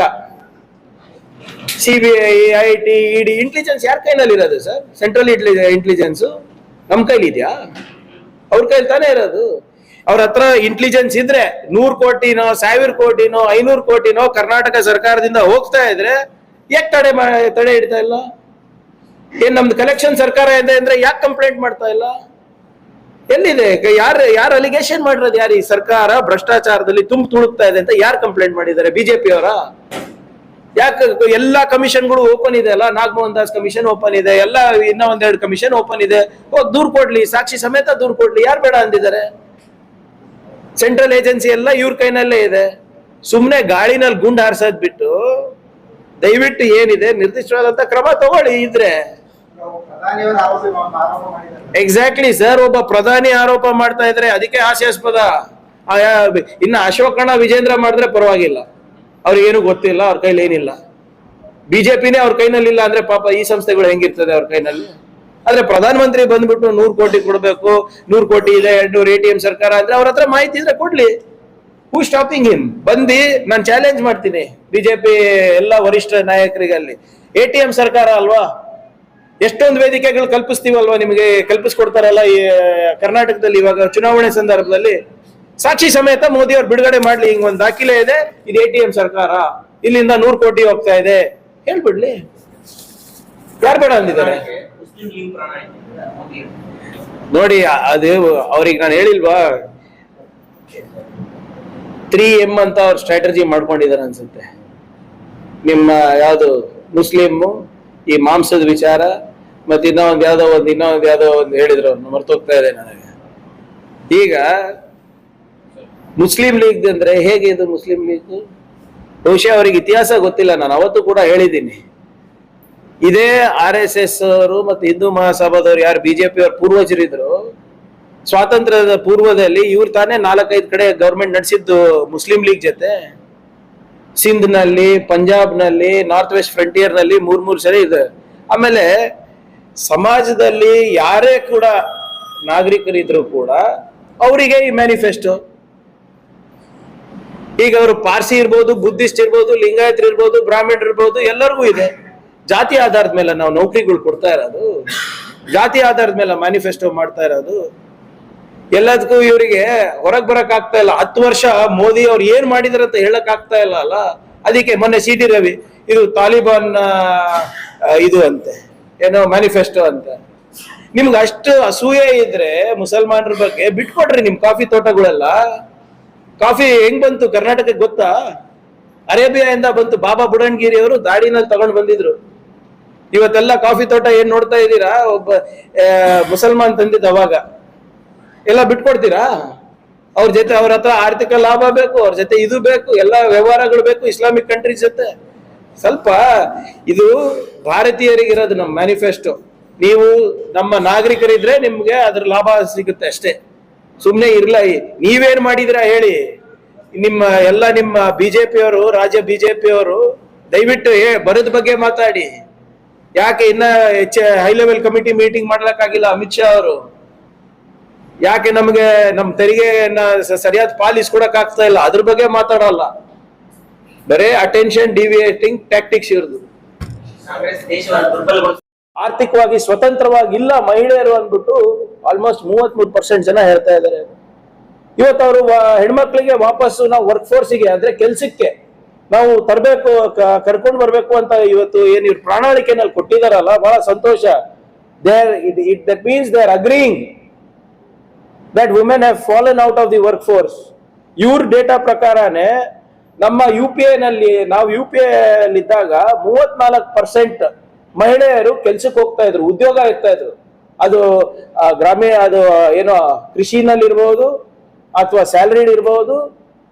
CBI, ITED ಇಂಟೆಲಿಜೆನ್ಸ್ ಯಾರ ಕೈನಲ್ಲಿ ಇರೋದು ಸರ್? ಸೆಂಟ್ರಲ್ ಇಂಟೆಲಿಜೆನ್ಸ್ ನಮ್ ಕೈಲಿ ಇದೆಯಾ? ಅವ್ರ ಕೈಲಿ ತಾನೇ ಇರೋದು. ಅವ್ರ ಹತ್ರ ಇಂಟೆಲಿಜೆನ್ಸ್ ಇದ್ರೆ 100 ಕೋಟಿನೋ 1000 ಕೋಟಿನೋ 500 ಕೋಟಿನೋ ಕರ್ನಾಟಕ ಸರ್ಕಾರದಿಂದ ಹೋಗ್ತಾ ಇದ್ರೆ ಯಾಕೆ ತಡೆ ಹಿಡ್ತಾ ಇಲ್ಲ? ಏನ್ ನಮ್ದು ಕಲೆಕ್ಷನ್ ಸರ್ಕಾರ ಇದೆ ಅಂದ್ರೆ ಯಾಕೆ ಕಂಪ್ಲೇಂಟ್ ಮಾಡ್ತಾ ಇಲ್ಲ? ಎಲ್ಲಿದೆ? ಯಾರು ಅಲಿಗೇಷನ್ ಮಾಡಿರೋದು ಯಾರು? ಈ ಸರ್ಕಾರ ಭ್ರಷ್ಟಾಚಾರದಲ್ಲಿ ತುಳುಕ್ತಾ ಇದೆ ಅಂತ ಯಾರು ಕಂಪ್ಲೇಂಟ್ ಮಾಡಿದ್ದಾರೆ? ಬಿಜೆಪಿ ಅವರ? ಯಾಕೆ ಎಲ್ಲಾ ಕಮಿಷನ್ಗಳು ಓಪನ್ ಇದೆ ಅಲ್ಲ? ನಾಗಮೋಹನ್ ದಾಸ್ ಕಮಿಷನ್ ಓಪನ್ ಇದೆ, ಎಲ್ಲ ಇನ್ನ 1-2 ಕಮಿಷನ್ ಓಪನ್ ಇದೆ. ದೂರ್ ಕೊಡ್ಲಿ, ಸಾಕ್ಷಿ ಸಮೇತ ದೂರ್ ಕೊಡ್ಲಿ. ಯಾರು ಬೇಡ ಅಂದಿದ್ದಾರೆ? ಸೆಂಟ್ರಲ್ ಏಜೆನ್ಸಿ ಎಲ್ಲ ಇವ್ರ ಕೈನಲ್ಲೇ ಇದೆ. ಸುಮ್ನೆ ಗಾಳಿನಲ್ಲಿ ಗುಂಡು ಹಾರಿಸೋದ್ ಬಿಟ್ಟು ದಯವಿಟ್ಟು ಏನಿದೆ ನಿರ್ದಿಷ್ಟವಾದಂತ ಕ್ರಮ ತಗೊಳ್ಳಿ. ಇದ್ರೆ ಎಕ್ಸಾಕ್ಟ್ಲಿ ಸರ್, ಒಬ್ಬ ಪ್ರಧಾನಿ ಆರೋಪ ಮಾಡ್ತಾ ಇದ್ರೆ ಅದಕ್ಕೆ ಹಾಸ್ಯಾಸ್ಪದ. ಇನ್ನ ಅಶೋಕಣ್ಣ ವಿಜೇಂದ್ರ ಮಾಡಿದ್ರೆ ಪರವಾಗಿಲ್ಲ, ಅವ್ರಿಗೇನು ಗೊತ್ತಿಲ್ಲ, ಅವ್ರ ಕೈಲಿ ಏನಿಲ್ಲ. ಬಿಜೆಪಿನೇ ಅವ್ರ ಕೈನಲ್ಲಿ ಇಲ್ಲ ಅಂದ್ರೆ ಪಾಪ ಈ ಸಂಸ್ಥೆಗಳು ಹೆಂಗಿರ್ತದೆ ಅವ್ರ ಕೈನಲ್ಲಿ? ಆದ್ರೆ ಪ್ರಧಾನ ಮಂತ್ರಿ ಬಂದ್ಬಿಟ್ಟು 100 ಕೋಟಿ ಕೊಡ್ಬೇಕು, 100 ಕೋಟಿ ಇದೆ, 200 ATM ಸರ್ಕಾರ ಅಂದ್ರೆ ಅವ್ರ ಹತ್ರ ಮಾಹಿತಿ ಇದ್ರೆ ಕೊಡ್ಲಿ. ಹೂ ಸ್ಟಾಪಿಂಗ್ ಹಿಮ್? ಬಂದು ನಾನು ಚಾಲೆಂಜ್ ಮಾಡ್ತೀನಿ ಬಿಜೆಪಿ ಎಲ್ಲ ವರಿಷ್ಠ ನಾಯಕರಿಗೆ. ಅಲ್ಲಿ ATM ಸರ್ಕಾರ ಅಲ್ವಾ? ಎಷ್ಟೊಂದು ವೇದಿಕೆಗಳು ಕಲ್ಪಿಸ್ತೀವಲ್ವಾ? ನಿಮಗೆ ಕಲ್ಪಿಸ್ಕೊಡ್ತಾರಲ್ಲ ಈ ಕರ್ನಾಟಕದಲ್ಲಿ. ಇವಾಗ ಚುನಾವಣೆ ಸಂದರ್ಭದಲ್ಲಿ ಸಾಕ್ಷಿ ಸಮೇತ ಮೋದಿ ಅವ್ರು ಬಿಡುಗಡೆ ಮಾಡ್ಲಿ, ಹಿಂಗ್ ಒಂದು ದಾಖಲೆ ಇದೆ, ಇದು ATM ಸರ್ಕಾರ, ಇಲ್ಲಿಂದ 100 ಕೋಟಿ ಹೋಗ್ತಾ ಇದೆ ಹೇಳ್ಬಿಡ್ಲಿ, ಯಾರು ಬೇಡ ಅಂದಿದ್ದಾರೆ? ನೋಡಿ, ಅದು ಅವ್ರಿಗೆ ನಾನು ಹೇಳಿಲ್ವಾ, 3M ಅಂತ ಅವ್ರ ಸ್ಟ್ರಾಟಜಿ ಮಾಡ್ಕೊಂಡಿದ್ದಾರೆ ಅನ್ಸುತ್ತೆ. ನಿಮ್ಮ ಯಾವ್ದು ಮುಸ್ಲಿಮ್, ಈ ಮಾಂಸದ ವಿಚಾರ, ಮತ್ತೆ ಇನ್ನೊಂದು ಯಾವ್ದೋ ಒಂದು ಹೇಳಿದ್ರು, ಅವ್ರನ್ನ ಮರ್ತೋಗ್ತಾ ಇದೆ ನನಗೆ. ಈಗ ಮುಸ್ಲಿಂ ಲೀಗ್ ಅಂದ್ರೆ ಹೇಗೆ ಇದು ಮುಸ್ಲಿಂ ಲೀಗ್? ಬಹುಶಃ ಅವರಿಗೆ ಇತಿಹಾಸ ಗೊತ್ತಿಲ್ಲ. ನಾನು ಅವತ್ತು ಕೂಡ ಹೇಳಿದ್ದೀನಿ, ಇದೇ RSS ಅವರು ಮತ್ತೆ ಹಿಂದೂ ಮಹಾಸಭಾದವ್ರು ಯಾರು ಬಿಜೆಪಿ ಅವ್ರ ಪೂರ್ವಜರಿದ್ರು, ಸ್ವಾತಂತ್ರ್ಯದ ಪೂರ್ವದಲ್ಲಿ ಇವ್ರು ತಾನೇ 4-5 ಕಡೆ ಗವರ್ಮೆಂಟ್ ನಡೆಸಿದ್ದು ಮುಸ್ಲಿಂ ಲೀಗ್ ಜೊತೆ. ಸಿಂಧ್ ನಲ್ಲಿ, ಪಂಜಾಬ್ ನಲ್ಲಿ, ನಾರ್ತ್ ವೆಸ್ಟ್ ಫ್ರಂಟಿಯರ್ ನಲ್ಲಿ 3 ಸರಿ ಇದೆ. ಆಮೇಲೆ ಸಮಾಜದಲ್ಲಿ ಯಾರೇ ಕೂಡ ನಾಗರಿಕರಿದ್ರು ಕೂಡ ಅವರಿಗೆ ಈ ಮ್ಯಾನಿಫೆಸ್ಟೋ, ಈಗ ಅವರು ಪಾರ್ಸಿ ಇರ್ಬೋದು, ಬುದ್ಧಿಸ್ಟ್ ಇರ್ಬೋದು, ಲಿಂಗಾಯತರು ಇರ್ಬೋದು, ಬ್ರಾಹ್ಮಣರು ಇರ್ಬೋದು, ಎಲ್ಲರಿಗೂ ಇದೆ. ಜಾತಿ ಆಧಾರದ ಮೇಲೆ ನಾವು ನೌಕರಿಗಳು ಕೊಡ್ತಾ ಇರೋದು, ಜಾತಿ ಆಧಾರದ ಮೇಲೆ ಮ್ಯಾನಿಫೆಸ್ಟೋ ಮಾಡ್ತಾ ಇರೋದು. ಎಲ್ಲದಕ್ಕೂ ಇವರಿಗೆ ಹೊರಗ್ ಬರಕ್ ಆಗ್ತಾ ಇಲ್ಲ. 10 ವರ್ಷ ಮೋದಿ ಅವ್ರು ಏನ್ ಮಾಡಿದಾರೆ ಅಂತ ಹೇಳಕ್ ಆಗ್ತಾ ಇಲ್ಲ ಅಲ್ಲ. ಅದಕ್ಕೆ ಮೊನ್ನೆ CT ರವಿ ಇದು ತಾಲಿಬಾನ್ ಇದು ಅಂತೆ, ಏನೋ ಮ್ಯಾನಿಫೆಸ್ಟೋ ಅಂತ. ನಿಮ್ಗೆ ಅಷ್ಟು ಅಸೂಯೆ ಇದ್ರೆ ಮುಸಲ್ಮಾನರ ಬಗ್ಗೆ ಬಿಟ್ಕೊಡ್ರಿ ನಿಮ್ ಕಾಫಿ ತೋಟಗಳೆಲ್ಲ. ಕಾಫಿ ಹೆಂಗ್ ಬಂತು ಕರ್ನಾಟಕಕ್ಕೆ ಗೊತ್ತಾ? ಅರೇಬಿಯಾದಿಂದ ಬಂತು. ಬಾಬಾ ಬುಡನ್ಗಿರಿ ಅವರು ದಾಡಿನಲ್ಲಿ ತಗೊಂಡು ಬಂದಿದ್ರು. ಇವತ್ತೆಲ್ಲ ಕಾಫಿ ತೋಟ ಏನ್ ನೋಡ್ತಾ ಇದ್ದೀರಾ, ಒಬ್ಬ ಮುಸಲ್ಮಾನ್ ತಂದಿದ್ದ. ಅವಾಗ ಎಲ್ಲ ಬಿಟ್ಕೊಡ್ತೀರಾ? ಅವ್ರ ಜೊತೆ, ಅವ್ರ ಹತ್ರ ಆರ್ಥಿಕ ಲಾಭ ಬೇಕು, ಅವ್ರ ಜೊತೆ ಇದು ಬೇಕು, ಎಲ್ಲ ವ್ಯವಹಾರಗಳು ಬೇಕು ಇಸ್ಲಾಮಿಕ್ ಕಂಟ್ರೀಸ್ ಜೊತೆ. ಸ್ವಲ್ಪ ಇದು ಭಾರತೀಯರಿಗಿರೋದು ನಮ್ಮ ಮ್ಯಾನಿಫೆಸ್ಟೋ. ನೀವು ನಮ್ಮ ನಾಗರಿಕರಿದ್ರೆ ನಿಮ್ಗೆ ಅದ್ರ ಲಾಭ ಸಿಗುತ್ತೆ ಅಷ್ಟೇ. ಸುಮ್ನೆ ಇರ್ಲ. ನೀವೇನ್ ಮಾಡಿದಿರಾ ಹೇಳಿ? ನಿಮ್ಮ ಬಿಜೆಪಿಯವರು, ರಾಜ್ಯ ಬಿಜೆಪಿಯವರು ದಯವಿಟ್ಟು ಬರದ ಬಗ್ಗೆ ಮಾತಾಡಿ. ಯಾಕೆ ಇನ್ನ ಹೈ ಲೆವೆಲ್ ಕಮಿಟಿ ಮೀಟಿಂಗ್ ಮಾಡ್ಲಕ್ಕಾಗಿಲ್ಲ ಅಮಿತ್ ಶಾ ಅವರು? ಯಾಕೆ ನಮ್ಗೆ ನಮ್ ತೆರಿಗೆಯನ್ನ ಸರಿಯಾದ ಪಾಲಿಸ್ಕೊಡಕ್ ಆಗ್ತಾ ಇಲ್ಲ? ಅದ್ರ ಬಗ್ಗೆ ಮಾತಾಡಲ್ಲ. ಬರೇ ಅಟೆನ್ಷನ್ ಡಿವಿಯೇಟಿಂಗ್ ಟ್ಯಾಕ್ಟಿಕ್ಸ್ ಇರುದು. ಆರ್ಥಿಕವಾಗಿ ಸ್ವತಂತ್ರವಾಗಿ ಇಲ್ಲ ಮಹಿಳೆಯರು ಅಂದ್ಬಿಟ್ಟು ಆಲ್ಮೋಸ್ಟ್ 33% ಜನ ಹೇಳ್ತಾ ಇದ್ದಾರೆ. ಇವತ್ತು ಅವರು ಹೆಣ್ಮಕ್ಳಿಗೆ ವಾಪಸ್ಸು ನಾವು ವರ್ಕ್ ಫೋರ್ಸಿಗೆ ಅಂದ್ರೆ ಕೆಲ್ಸಕ್ಕೆ ನಾವು ತರಬೇಕು, ಕರ್ಕೊಂಡು ಬರ್ಬೇಕು ಅಂತ ಇವತ್ತು ಏನ್ ಇವ್ರು ಪ್ರಣಾಳಿಕೆನಲ್ಲಿ ಕೊಟ್ಟಿದಾರಲ್ಲ, ಬಹಳ ಸಂತೋಷ. That means they are agreeing that women have fallen out of the workforce. ಇವ್ರ ಡೇಟಾ ಪ್ರಕಾರನೇ ನಮ್ಮ UPA ನಲ್ಲಿ, ನಾವು UPA ಇದ್ದಾಗ 34% ಮಹಿಳೆಯರು ಕೆಲ್ಸಕ್ಕೆ ಹೋಗ್ತಾ ಇದ್ರು, ಉದ್ಯೋಗ ಇರ್ತಾ ಇದ್ರು. ಅದು ಗ್ರಾಮೀಣ, ಅದು ಏನೋ ಕೃಷಿನಲ್ಲಿ ಇರ್ಬೋದು, ಅಥವಾ ಸ್ಯಾಲರಿಡ್ ಇರ್ಬೋದು,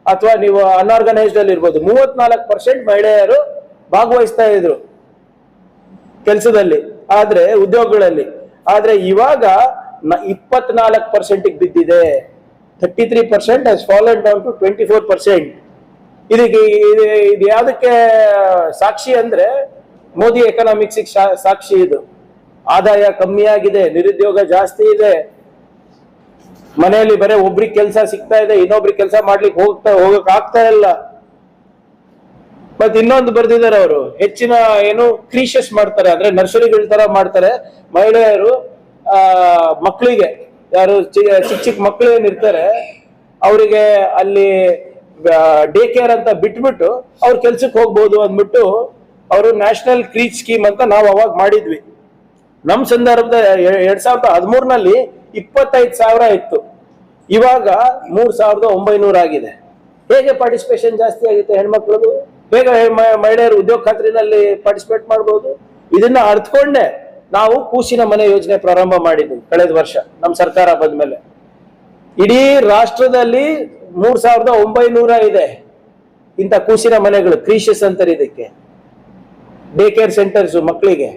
ಅಥವಾ ನೀವು ಅನ್ಆರ್ಗನೈಸ್ಡ್ ಅಲ್ಲಿ ಇರ್ಬೋದು. 34% ಮಹಿಳೆಯರು ಭಾಗವಹಿಸ್ತಾ ಇದ್ರು ಕೆಲಸದಲ್ಲಿ, ಆದ್ರೆ ಉದ್ಯೋಗಗಳಲ್ಲಿ. ಆದ್ರೆ ಇವಾಗ 24% ಬಿದ್ದಿದೆ. 33% has fallen down to 24%. ಇದು ಯಾವುದಕ್ಕೆ ಸಾಕ್ಷಿ ಅಂದ್ರೆ ಮೋದಿ ಎಕನಾಮಿಕ್ಸ್ ಸಾಕ್ಷಿ. ಇದು ಆದಾಯ ಕಮ್ಮಿ ಆಗಿದೆ, ನಿರುದ್ಯೋಗ ಜಾಸ್ತಿ ಇದೆ, ಮನೆಯಲ್ಲಿ ಬರೀ ಒಬ್ರಿಗೆ ಕೆಲಸ ಸಿಗ್ತಾ ಇದೆ, ಇನ್ನೊಬ್ರಿಗೆ ಕೆಲಸ ಮಾಡ್ಲಿಕ್ಕೆ ಹೋಗಕ್ ಆಗ್ತಾ ಇಲ್ಲ. ಮತ್ತೆ ಇನ್ನೊಂದು ಬರ್ದಿದ್ದಾರೆ ಅವರು, ಹೆಚ್ಚಿನ ಏನು ಕ್ರೀಶಸ್ ಮಾಡ್ತಾರೆ, ಅಂದ್ರೆ ನರ್ಸರಿಗಳ ತರ ಮಾಡ್ತಾರೆ. ಮಹಿಳೆಯರು ಮಕ್ಕಳಿಗೆ, ಯಾರು ಚಿಕ್ಕ ಮಕ್ಕಳು ಏನಿರ್ತಾರೆ ಅವರಿಗೆ ಅಲ್ಲಿ ಡೇ ಕೇರ್ ಅಂತ ಬಿಟ್ಬಿಟ್ಟು ಅವ್ರ ಕೆಲ್ಸಕ್ಕೆ ಹೋಗ್ಬೋದು ಅಂದ್ಬಿಟ್ಟು ಅವರು ನ್ಯಾಷನಲ್ ಕ್ರೀಚ್ ಸ್ಕೀಮ್ ಅಂತ ನಾವು ಅವಾಗ ಮಾಡಿದ್ವಿ. ನಮ್ ಸಂದರ್ಭದ 2013ನಲ್ಲಿ 25,000 ಇತ್ತು, ಇವಾಗ 3,900 ಆಗಿದೆ. ಹೇಗೆ ಪಾರ್ಟಿಸಿಪೇಷನ್ ಜಾಸ್ತಿ ಆಗುತ್ತೆ ಹೆಣ್ಮಕ್ಳದು? ಹೇಗೆ ಮಹಿಳೆಯರು ಉದ್ಯೋಗ ಖಾತ್ರಿನಲ್ಲಿ ಪಾರ್ಟಿಸಿಪೇಟ್ ಮಾಡ್ಬೋದು? ಇದನ್ನ ಅರ್ಥಕೊಂಡೆ ನಾವು ಕೂಸಿನ ಮನೆ ಯೋಜನೆ ಪ್ರಾರಂಭ ಮಾಡಿದ್ವಿ ಕಳೆದ ವರ್ಷ ನಮ್ಮ ಸರ್ಕಾರ ಬಂದ್ಮೇಲೆ. ಇಡೀ ರಾಷ್ಟ್ರದಲ್ಲಿ 3,900 ಇದೆ ಇಂಥ ಕೂಸಿನ ಮನೆಗಳು, ಕ್ರೀಶಸ್ ಅಂತಾರೆ ಇದಕ್ಕೆ, ಡೇ ಕೇರ್ ಸೆಂಟರ್ಸ್ ಮಕ್ಕಳಿಗೆ.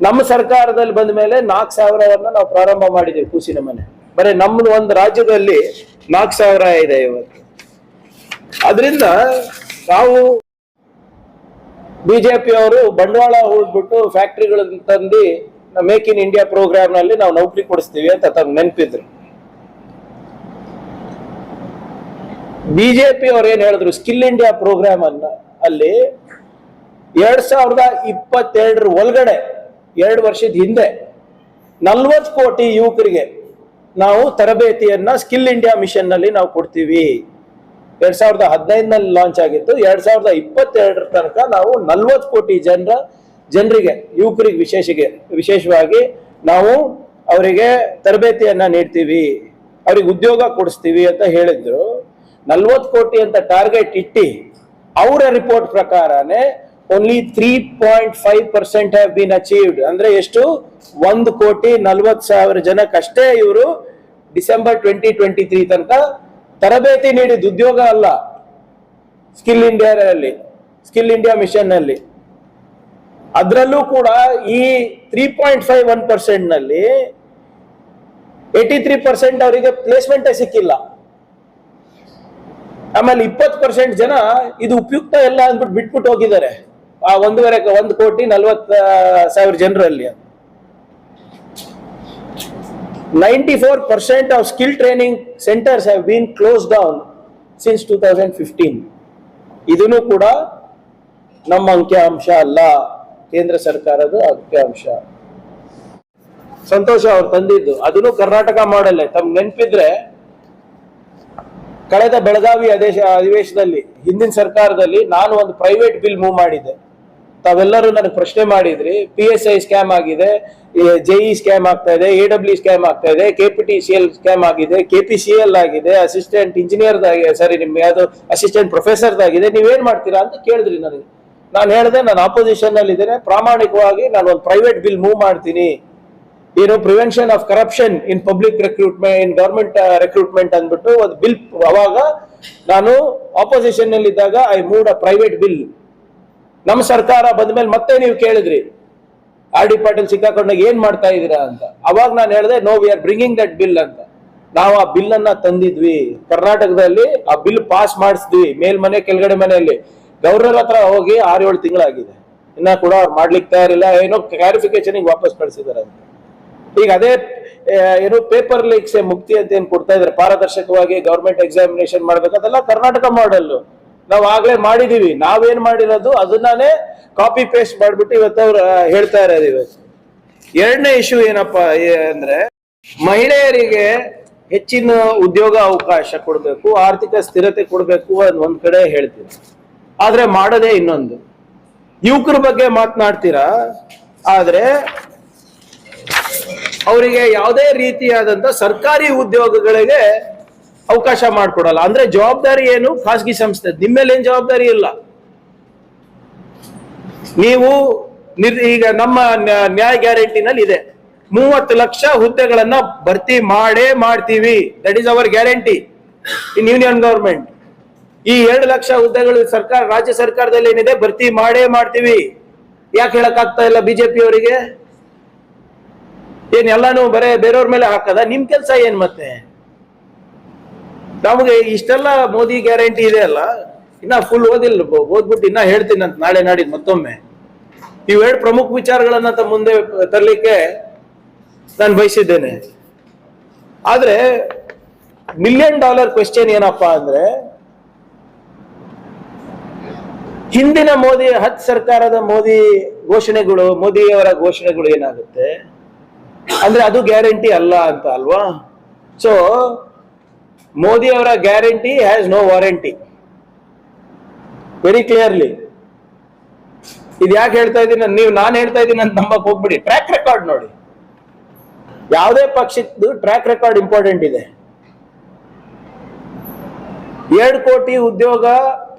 ನಮ್ಮ ಸರ್ಕಾರದಲ್ಲಿ ಬಂದ ಮೇಲೆ 4,000 ನಾವು ಪ್ರಾರಂಭ ಮಾಡಿದ್ವಿ ಕೂಸಿನ ಮನೆ. ಬರೀ ನಮ್ಮ ಒಂದು ರಾಜ್ಯದಲ್ಲಿ 4,000 ಇದೆ ಇವತ್ತು. ಅದರಿಂದ ನಾವು ಬಿಜೆಪಿ ಅವರು ಬಂಡವಾಳ ಹೂಡ್ಬಿಟ್ಟು ಫ್ಯಾಕ್ಟ್ರಿಗಳನ್ನ ತಂದು ಮೇಕ್ ಇನ್ ಇಂಡಿಯಾ ಪ್ರೋಗ್ರಾಮ್ ನಲ್ಲಿ ನಾವು ನೌಕರಿ ಕೊಡಿಸ್ತೀವಿ ಅಂತ ತಮ್ಮ ನೆನಪಿದ್ರು. ಬಿಜೆಪಿ ಅವ್ರು ಏನ್ ಹೇಳಿದ್ರು, ಸ್ಕಿಲ್ ಇಂಡಿಯಾ ಪ್ರೋಗ್ರಾಮ್ ಅನ್ನ ಅಲ್ಲಿ 2022 ಒಳಗಡೆ 2 ವರ್ಷದ ಹಿಂದೆ 40 ಕೋಟಿ ಯುವಕರಿಗೆ ನಾವು ತರಬೇತಿಯನ್ನ ಸ್ಕಿಲ್ ಇಂಡಿಯಾ ಮಿಷನ್ ನಲ್ಲಿ ನಾವು ಕೊಡ್ತೀವಿ. 2015 ಲಾಂಚ್ ಆಗಿತ್ತು. 2022 ತನಕ ನಾವು 40 ಕೋಟಿ ಜನರಿಗೆ ಯುವಕರಿಗೆ ವಿಶೇಷವಾಗಿ ನಾವು ಅವರಿಗೆ ತರಬೇತಿಯನ್ನ ನೀಡ್ತೀವಿ, ಅವ್ರಿಗೆ ಉದ್ಯೋಗ ಕೊಡಿಸ್ತೀವಿ ಅಂತ ಹೇಳಿದ್ರು. 40 ಕೋಟಿ ಅಂತ ಟಾರ್ಗೆಟ್ ಇಟ್ಟಿ ಅವರ ರಿಪೋರ್ಟ್ ಪ್ರಕಾರನೇ ಓನ್ಲಿ 3.5% ಹ್ಯಾವ್ ಬೀನ್ ಅಚೀವ್ಡ್. ಅಂದ್ರೆ ಎಷ್ಟು? 1,40,00,000 ಜನಕ್ಕಷ್ಟೇ ಇವರು ಡಿಸೆಂಬರ್ 2023 ತನಕ ತರಬೇತಿ ನೀಡಿದ, ಉದ್ಯೋಗ ಅಲ್ಲ. ಸ್ಕಿಲ್ ಇಂಡಿಯಾ ಮಿಷನ್ ನಲ್ಲಿ ಅದರಲ್ಲೂ ಕೂಡ ಈ 3.51% ನಲ್ಲಿ 83% ಅವರಿಗೆ ಪ್ಲೇಸ್ಮೆಂಟೇ ಸಿಕ್ಕಿಲ್ಲ. ಆಮೇಲೆ 20% ಜನ ಇದು ಉಪಯುಕ್ತ ಎಲ್ಲ ಅಂದ್ಬಿಟ್ಟು ಬಿಟ್ಬಿಟ್ಟು ಹೋಗಿದ್ದಾರೆ ಆ 1,40,00,000 ಜನರಲ್ಲಿ. 94% of skill training centers have been closed down since 2015. ಇದನ್ನು ಕೂಡ ನಮ್ಮ ಅಂಕಿಅಂಶ ಅಲ್ಲ, ಕೇಂದ್ರ ಸರ್ಕಾರದ ಅಂಕಿಅಂಶ. ಸಂತೋಷ ಅವ್ರು ತಂದಿದ್ದು ಅದನ್ನು ಕರ್ನಾಟಕ ಮಾಡಲ್ಲ. ತಮ್ಗೆ ನೆನಪಿದ್ರೆ ಕಳೆದ ಬೆಳಗಾವಿ ಅಧಿವೇಶನದಲ್ಲಿ ಹಿಂದಿನ ಸರ್ಕಾರದಲ್ಲಿ ನಾನು ಒಂದು ಪ್ರೈವೇಟ್ ಬಿಲ್ ಮೂವ್ ಮಾಡಿದ್ದೆ. ತಾವೆಲ್ಲರೂ ನನಗೆ ಪ್ರಶ್ನೆ ಮಾಡಿದ್ರಿ, PSI ಸ್ಕ್ಯಾಮ್ ಆಗಿದೆ, JE ಸ್ಕ್ಯಾಮ್ ಆಗ್ತಾ ಇದೆ, AW ಸ್ಕ್ಯಾಮ್ ಆಗ್ತಾ ಇದೆ, KPTCL ಸ್ಕ್ಯಾಮ್ ಆಗಿದೆ, KPCL ಆಗಿದೆ, ಅಸಿಸ್ಟೆಂಟ್ ಇಂಜಿನಿಯರ್ ನಿಮ್ಗೆ ಯಾವ್ದು ಅಸಿಸ್ಟೆಂಟ್ ಪ್ರೊಫೆಸರ್ದಾಗಿದೆ, ನೀವೇನ್ ಮಾಡ್ತೀರಾ ಅಂತ ಕೇಳಿದ್ರಿ ನನಗೆ. ನಾನು ಹೇಳಿದೆ, ನಾನು ಆಪೋಸಿಷನ್ ಅಲ್ಲಿ ಇದ್ದೇನೆ, ಪ್ರಾಮಾಣಿಕವಾಗಿ ನಾನು ಒಂದು ಪ್ರೈವೇಟ್ ಬಿಲ್ ಮೂವ್ ಮಾಡ್ತೀನಿ, ಏನು prevention of corruption in public recruitment, in government recruitment ಅಂದ್ಬಿಟ್ಟು ಒಂದು ಬಿಲ್. ಅವಾಗ ನಾನು ಆಪೋಸಿಷನ್ ನಲ್ಲಿ ಇದ್ದಾಗ I moved a private bill. ನಮ್ಮ ಸರ್ಕಾರ ಬಂದ ಮೇಲೆ ಮತ್ತೆ ನೀವು ಕೇಳಿದ್ರಿ RD ಪಾಟೀಲ್ ಸಿಕ್ಕಾಕೊಂಡಾಗ ಏನ್ ಮಾಡ್ತಾ ಇದೀರಾ ಅಂತ. ಅವಾಗ ನಾನು ಹೇಳಿದೆ, no, we are bringing that bill ಅಂತ. ನಾವು ಆ ಬಿಲ್ ಅನ್ನ ತಂದಿದ್ವಿ, ಕರ್ನಾಟಕದಲ್ಲಿ ಆ ಬಿಲ್ ಪಾಸ್ ಮಾಡಿಸಿದ್ವಿ, ಮೇಲ್ಮನೆ ಕೆಳಗಡೆ ಮನೆಯಲ್ಲಿ. ಗವರ್ನರ್ ಹತ್ರ ಹೋಗಿ 6-7 ತಿಂಗಳಾಗಿದೆ, ಇನ್ನ ಕೂಡ ಅವ್ರು ಮಾಡ್ಲಿಕ್ಕೆ ತಯಾರಿಲ್ಲ, ಏನೋ ಕ್ಲಾರಿಫಿಕೇಶನ್ ವಾಪಸ್ ಕಳಿಸಿದಾರೆ ಅಂತ. ಈಗ ಅದೇ ಏನು ಪೇಪರ್ ಲೀಕ್ಸ್ ಮುಕ್ತಿ ಅಂತ ಏನ್ ಕೊಡ್ತಾ ಇದಾರೆ, ಪಾರದರ್ಶಕವಾಗಿ ಗವರ್ಮೆಂಟ್ ಎಕ್ಸಾಮಿನೇಷನ್ ಮಾಡ್ಬೇಕು, ಅದೆಲ್ಲ ಕರ್ನಾಟಕ ಮಾಡೆಲ್. ನಾವು ಆಗ್ಲೇ ಮಾಡಿದೀವಿ. ನಾವೇನ್ ಮಾಡಿರೋದು ಅದನ್ನಾನೇ ಕಾಪಿ ಪೇಸ್ಟ್ ಮಾಡ್ಬಿಟ್ಟು ಇವತ್ತು ಅವ್ರು ಹೇಳ್ತಾ ಇರೋದು. ಇವತ್ತು ಎರಡನೇ ಇಶ್ಯೂ ಏನಪ್ಪಾ ಅಂದ್ರೆ, ಮಹಿಳೆಯರಿಗೆ ಹೆಚ್ಚಿನ ಉದ್ಯೋಗ ಅವಕಾಶ ಕೊಡ್ಬೇಕು, ಆರ್ಥಿಕ ಸ್ಥಿರತೆ ಕೊಡ್ಬೇಕು ಅಂತ ಒಂದ್ ಕಡೆ ಹೇಳ್ತೀವಿ, ಆದ್ರೆ ಮಾಡೋದೇ ಇನ್ನೊಂದು. ಯುವಕರ ಬಗ್ಗೆ ಮಾತನಾಡ್ತೀರಾ, ಆದ್ರೆ ಅವರಿಗೆ ಯಾವುದೇ ರೀತಿಯಾದಂತ ಸರ್ಕಾರಿ ಉದ್ಯೋಗಗಳಿಗೆ ಅವಕಾಶ ಮಾಡಿಕೊಡಲ್ಲ. ಅಂದ್ರೆ ಜವಾಬ್ದಾರಿ ಏನು? ಖಾಸಗಿ ಸಂಸ್ಥೆ. ನಿಮ್ಮ ಮೇಲೆ ಏನ್ ಜವಾಬ್ದಾರಿ ಇಲ್ಲ. ನೀವು ಈಗ ನಮ್ಮ ನ್ಯಾಯ ಗ್ಯಾರಂಟಿನಲ್ಲಿ ಇದೆ, 30 ಲಕ್ಷ ಹುದ್ದೆಗಳನ್ನ ಭರ್ತಿ ಮಾಡ್ತೀವಿ. That is our guarantee in union government. ಈ 2 ಲಕ್ಷ ಹುದ್ದೆಗಳು ರಾಜ್ಯ ಸರ್ಕಾರದಲ್ಲಿ ಏನಿದೆ, ಭರ್ತಿ ಮಾಡ್ತೀವಿ. ಯಾಕೆ ಹೇಳಕ್ ಆಗ್ತಾ ಇಲ್ಲ ಬಿಜೆಪಿ ಅವರಿಗೆ? ಏನ್ ಎಲ್ಲಾನು ಬೇರೆಯವ್ರ ಮೇಲೆ ಹಾಕದ? ನಿಮ್ ಕೆಲ್ಸ ಏನ್ ಮತ್ತೆ? ನಮಗೆ ಇಷ್ಟೆಲ್ಲ ಮೋದಿ ಗ್ಯಾರಂಟಿ ಇದೆ ಅಲ್ಲ, ಇನ್ನ ಫುಲ್ ಓದ್ಬಿಟ್ಟು ಇನ್ನ ಹೇಳ್ತೀನಿ ಅಂತ ನಾಳೆ ನಾಡಿದ್ದು ಮತ್ತೊಮ್ಮೆ. ಇವೆರಡು ಪ್ರಮುಖ ವಿಚಾರಗಳನ್ನ ಮುಂದೆ ತರಲಿಕ್ಕೆ ನಾನು ಬಯಸಿದ್ದೇನೆ. ಆದ್ರೆ $1 ಮಿಲಿಯನ್ ಕ್ವೆಶ್ಚನ್ ಏನಪ್ಪಾ ಅಂದ್ರೆ, ಹಿಂದಿನ ಮೋದಿ 10 ಸರ್ಕಾರದ ಮೋದಿಯವರ ಘೋಷಣೆಗಳು ಏನಾಗುತ್ತೆ ಅಂದ್ರೆ ಅದು ಗ್ಯಾರಂಟಿ ಅಲ್ಲ ಅಂತ ಅಲ್ವಾ? ಸೊ ಮೋದಿ ಅವರ guarantee has no warranty, very clearly. ಇದು ಯಾಕೆ ಹೇಳ್ತಾ ಇದ್ದೀನಿ ನಾನು ಹೇಳ್ತಾ ಇದ್ದೀನಿ ಅಂತ ನಂಬಕ್ ಹೋಗ್ಬಿಡಿ. ಟ್ರ್ಯಾಕ್ ರೆಕಾರ್ಡ್ ನೋಡಿ, ಯಾವುದೇ ಪಕ್ಷದ್ದು ಟ್ರ್ಯಾಕ್ ರೆಕಾರ್ಡ್ ಇಂಪಾರ್ಟೆಂಟ್ ಇದೆ. 2 ಕೋಟಿ ಉದ್ಯೋಗ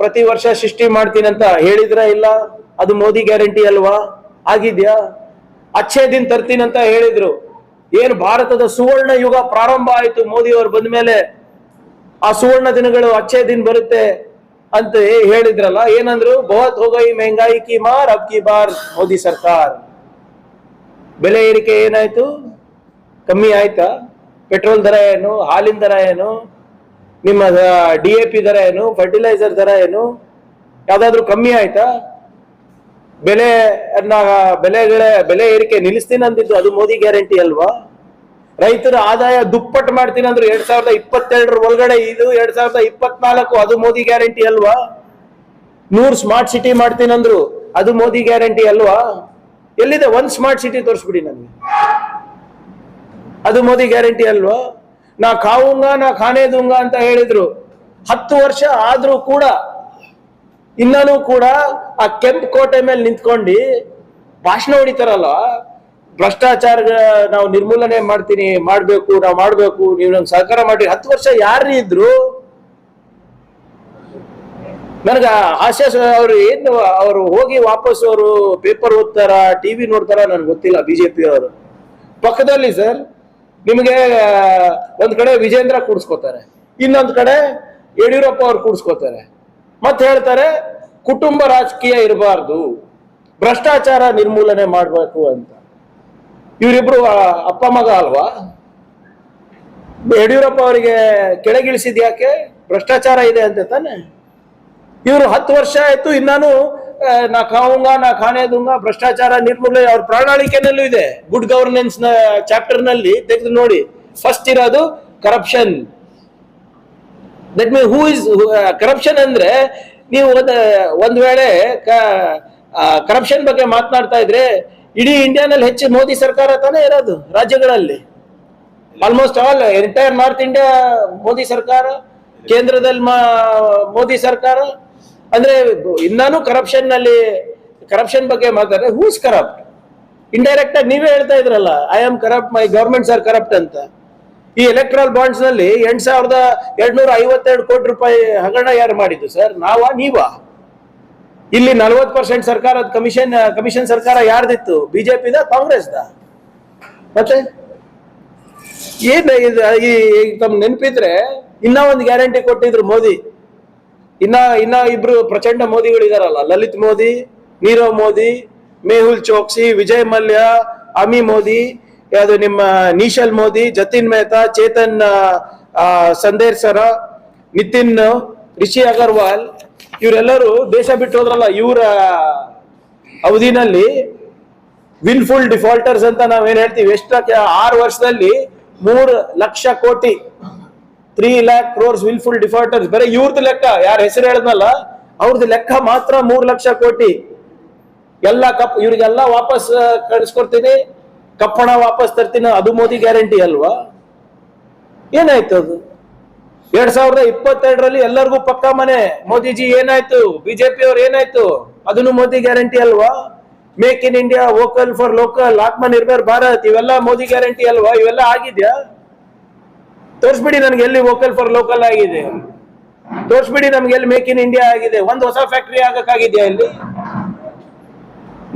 ಪ್ರತಿ ವರ್ಷ ಸೃಷ್ಟಿ ಮಾಡ್ತೀನಿ ಅಂತ ಹೇಳಿದ್ರ ಇಲ್ಲ? ಅದು ಮೋದಿ ಗ್ಯಾರಂಟಿ ಅಲ್ವಾ? ಆಗಿದ್ಯಾ? ಅಚ್ಚೇ ದಿನ ತರ್ತೀನಿ ಅಂತ ಹೇಳಿದ್ರು. ಏನು ಭಾರತದ ಸುವರ್ಣ ಯುಗ ಪ್ರಾರಂಭ ಆಯ್ತು ಮೋದಿ ಅವರು ಬಂದ ಮೇಲೆ. ಆ ಸುವರ್ಣ ದಿನಗಳು ಅಚ್ಚೇ ದಿನ ಬರುತ್ತೆ ಅಂತ ಹೇಳಿದ್ರಲ್ಲ. ಏನಂದ್ರು? ಬಹುತ್ ಹೋ ಗಯಿ ಮೆಹಂಗಾಯಿ ಕಿ ಮಾರ್, ಅಬ್ ಕಿ ಬಾರ್ ಮೋದಿ ಸರ್ಕಾರ್. ಬೆಲೆ ಏರಿಕೆ ಏನಾಯ್ತು? ಕಮ್ಮಿ ಆಯ್ತಾ? ಪೆಟ್ರೋಲ್ ದರ ಏನು, ಹಾಲಿನ ದರ ಏನು, ನಿಮ್ಮ DAP ದರ ಏನು, ಫರ್ಟಿಲೈಸರ್ ದರ ಏನು, ಯಾವ್ದಾದ್ರು ಕಮ್ಮಿ ಆಯ್ತಾ? ಬೆಲೆ ಏರಿಕೆ ನಿಲ್ಲಿಸ್ತೀನಿ ಅಂದಿದ್ದು ಅದು ಮೋದಿ ಗ್ಯಾರಂಟಿ ಅಲ್ವಾ? ರೈತರ ಆದಾಯ ದುಪ್ಪಟ್ಟು ಮಾಡ್ತೀನಿ ಅಂದ್ರು 2022 ಒಳಗಡೆ, ಇದು 2024, ಅದು ಮೋದಿ ಗ್ಯಾರಂಟಿ ಅಲ್ವಾ? 100 ಸ್ಮಾರ್ಟ್ ಸಿಟಿ ಮಾಡ್ತೀನಿ ಅಂದ್ರು, ಅದು ಮೋದಿ ಗ್ಯಾರಂಟಿ ಅಲ್ವಾ? ಎಲ್ಲಿದೆ? 1 ಸ್ಮಾರ್ಟ್ ಸಿಟಿ ತೋರಿಸ್ಬಿಡಿ ನನಗೆ, ಅದು ಮೋದಿ ಗ್ಯಾರಂಟಿ ಅಲ್ವಾ? ನಾ ಖಾನೆ ದೂಂಗ ಅಂತ ಹೇಳಿದ್ರು, 10 ವರ್ಷ ಆದ್ರೂ ಕೂಡ ಇನ್ನೂ ಕೂಡ ಆ ಕೆಂಪು ಕೋಟೆ ಮೇಲೆ ನಿಂತ್ಕೊಂಡು ಭಾಷಣ ಹೊಡಿತಾರಲ್ಲ, ಭ್ರಷ್ಟಾಚಾರ ನಾವು ನಿರ್ಮೂಲನೆ ಮಾಡ್ಬೇಕು ನಾವು ಮಾಡ್ಬೇಕು, ನೀವು ನಂಗೆ ಸಹಕಾರ ಮಾಡಿ. 10 ವರ್ಷ ಯಾರು ಇದ್ರು? ನನಗ ಆಶಾಸ ಅವ್ರು ಏನು, ಅವರು ಹೋಗಿ ವಾಪಸ್ ಅವರು ಪೇಪರ್ ಓದ್ತಾರ, ಟಿವಿ ನೋಡ್ತಾರ, ನನ್ಗೆ ಗೊತ್ತಿಲ್ಲ. ಬಿಜೆಪಿ ಅವರು ಪಕ್ಕದಲ್ಲಿ ಸರ್ ನಿಮಗೆ ಒಂದ್ ಕಡೆ ವಿಜೇಂದ್ರ ಕೂಡ್ಸ್ಕೊತಾರೆ, ಇನ್ನೊಂದ್ ಕಡೆ ಯಡಿಯೂರಪ್ಪ ಅವ್ರು ಕೂಡ್ಸ್ಕೊತಾರೆ. ಮತ್ತೆ ಹೇಳ್ತಾರೆ ಕುಟುಂಬ ರಾಜಕೀಯ ಇರಬಾರ್ದು, ಭ್ರಷ್ಟಾಚಾರ ನಿರ್ಮೂಲನೆ ಮಾಡ್ಬೇಕು ಅಂತ. ಇವರಿಬ್ರು ಅಪ್ಪ ಮಗ ಅಲ್ವಾ? ಯಡಿಯೂರಪ್ಪ ಅವರಿಗೆ ಕೆಳಗಿಳಿಸಿದ್ ಯಾಕೆ? ಭ್ರಷ್ಟಾಚಾರ ಇದೆ ಅಂತ ತಾನೆ. ಇವರು 10 ವರ್ಷ ಆಯ್ತು ಇನ್ನೂ ನಾ ಖಾऊंगा ನಾ ಖಾನೆ दूंगा, ಭ್ರಷ್ಟಾಚಾರ ನಿರ್ಮೂಲನೆ ಅವ್ರ ಪ್ರಣಾಳಿಕೆನಲ್ಲೂ ಇದೆ. ಗುಡ್ ಗವರ್ನೆನ್ಸ್ ನ ಚಾಪ್ಟರ್ ನಲ್ಲಿ ತೆಗೆದು ನೋಡಿ, ಫಸ್ಟ್ ಇರೋದು corruption. That mean who is corruption ಅಂದ್ರೆ, ನೀವು ಒಂದ್ ವೇಳೆ ಕರಪ್ಷನ್ ಬಗ್ಗೆ ಮಾತನಾಡ್ತಾ ಇದ್ರೆ ಇಡೀ ಇಂಡಿಯಾನಲ್ಲಿ ಹೆಚ್ಚು ಮೋದಿ ಸರ್ಕಾರ ತಾನೇ ಇರೋದು ರಾಜ್ಯಗಳಲ್ಲಿ. Almost all entire north India Modi ಸರ್ಕಾರ, ಕೇಂದ್ರದಲ್ಲಿ ಮೋದಿ ಸರ್ಕಾರ. ಅಂದ್ರೆ ಇನ್ನೂ ಕರಪ್ಷನ್ ಬಗ್ಗೆ ಮಾತಾಡಿದ್ರೆ ಹೂ ಇಸ್ ಕರಪ್ಟ್? ಇಂಡೈರೆಕ್ಟ್ ಆಗಿ ನೀವೇ ಹೇಳ್ತಾ ಇದ್ರಲ್ಲ, I am corrupt, my governments are corrupt ಅಂತ. ಈ ಎಲೆಕ್ಟ್ರಲ್ ಬಾಂಡ್ಸ್ ನಲ್ಲಿ 8,252 ಕೋಟಿ ರೂಪಾಯಿ ಹಗರಣ ಯಾರು ಮಾಡಿದ್ದು ಸರ್? ನೀವಾ? ಇಲ್ಲಿ 40% ಸರ್ಕಾರದ ಕಮಿಷನ್ ಸರ್ಕಾರ ಯಾರ್ದಿತ್ತು? ಬಿಜೆಪಿದ, ಕಾಂಗ್ರೆಸ್ದ? ಮತ್ತೆ ಏನ್ ತಮ್ಗೆ ನೆನಪಿದ್ರೆ ಇನ್ನ ಒಂದು ಗ್ಯಾರಂಟಿ ಕೊಟ್ಟಿದ್ರು ಮೋದಿ. ಇನ್ನ ಇಬ್ರು ಪ್ರಚಂಡ ಮೋದಿಗಳಿದಾರಲ್ಲ, ಲಲಿತ್ ಮೋದಿ, ನೀರವ್ ಮೋದಿ, ಮೇಹುಲ್ ಚೋಕ್ಸಿ, ವಿಜಯ್ ಮಲ್ಯ, ಅಮಿ ಮೋದಿ, ಯಾವುದು ನಿಮ್ಮ ನೀಶಲ್ ಮೋದಿ, ಜತಿನ್ ಮೆಹ್ತಾ, ಚೇತನ್ ಸಂದೇರ್ ಸರ, ನಿತಿನ್, ರಿಷಿ ಅಗರ್ವಾಲ್, ಇವರೆಲ್ಲರೂ ದೇಶ ಬಿಟ್ಟು ಹೋದ್ರಲ್ಲ. ಇವರ ಅವಧಿನಲ್ಲಿ ವಿಲ್ಫುಲ್ ಡಿಫಾಲ್ಟರ್ಸ್ ಅಂತ ನಾವೇನ್ ಹೇಳ್ತೀವಿ. 6 ವರ್ಷದಲ್ಲಿ 3 ಲಕ್ಷ ಕೋಟಿ, 3 lakh crores ವಿಲ್ಫುಲ್ ಡಿಫಾಲ್ಟರ್ಸ್. ಬರೀ ಇವ್ರದ್ದು ಲೆಕ್ಕ, ಯಾರ ಹೆಸರು ಹೇಳಿದ್ನಲ್ಲ ಅವ್ರದ್ದು ಲೆಕ್ಕ ಮಾತ್ರ 3 ಲಕ್ಷ ಕೋಟಿ. ಎಲ್ಲ ಇವ್ರಿಗೆಲ್ಲ ವಾಪಸ್ ಕಳಿಸ್ಕೊಡ್ತೀನಿ, ಕಪ್ಪಣ ವಾಪಸ್ ತರ್ತೀನಿ, ಅದು ಮೋದಿ ಗ್ಯಾರಂಟಿ ಅಲ್ವಾ? ಏನಾಯ್ತು ಅದು? 2022ರಲ್ಲಿ ಎಲ್ಲರಿಗೂ ಪಕ್ಕಾ ಮನೆ. ಮೋದಿಜಿ ಏನಾಯ್ತು? ಬಿಜೆಪಿ ಅವ್ರು ಏನಾಯ್ತು? ಅದನ್ನು ಮೋದಿ ಗ್ಯಾರಂಟಿ ಅಲ್ವಾ? Make in India, vocal for local, Atmanirbhar Bharat, ಇವೆಲ್ಲ ಮೋದಿ ಗ್ಯಾರಂಟಿ ಅಲ್ವಾ? ಇವೆಲ್ಲ ಆಗಿದ್ಯಾ? ತೋರಿಸ್ಬಿಡಿ ನನಗೆ ಎಲ್ಲಿ ವೋಕಲ್ ಫಾರ್ ಲೋಕಲ್ ಆಗಿದೆ, ತೋರಿಸ್ಬಿಡಿ ನಮ್ಗೆ ಎಲ್ಲಿ ಮೇಕ್ ಇನ್ ಇಂಡಿಯಾ ಆಗಿದೆ. ಒಂದು ಹೊಸ ಫ್ಯಾಕ್ಟರಿ ಆಗಕ್ಕಾಗಿದ್ಯಾ ಇಲ್ಲಿ?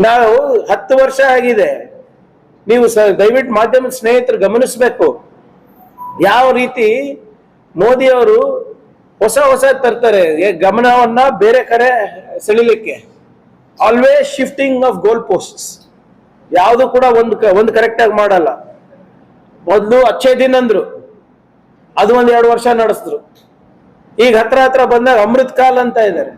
ನಾವು 10 ವರ್ಷ ಆಗಿದೆ. ನೀವು ದಯವಿಟ್ಟು ಮಾಧ್ಯಮದ ಸ್ನೇಹಿತರು ಗಮನಿಸಬೇಕು, ಯಾವ ರೀತಿ ಮೋದಿ ಅವರು ಹೊಸ ತರ್ತಾರೆ ಗಮನವನ್ನ ಬೇರೆ ಕಡೆ ಸೆಳಿಲಿಕ್ಕೆ. Always shifting of goal posts. ಯಾವುದು ಕೂಡ ಒಂದು ಕರೆಕ್ಟ್ ಆಗಿ ಮಾಡಲ್ಲ. ಮೊದಲು ಅಚ್ಚೇ ದಿನ್ ಅಂದ್ರು, ಅದು 1-2 ವರ್ಷ ನಡೆಸಿದ್ರು. ಈಗ ಹತ್ರ ಬಂದಾಗ ಅಮೃತ್ ಕಾಲ್ ಅಂತ ಇದ್ದಾರೆ.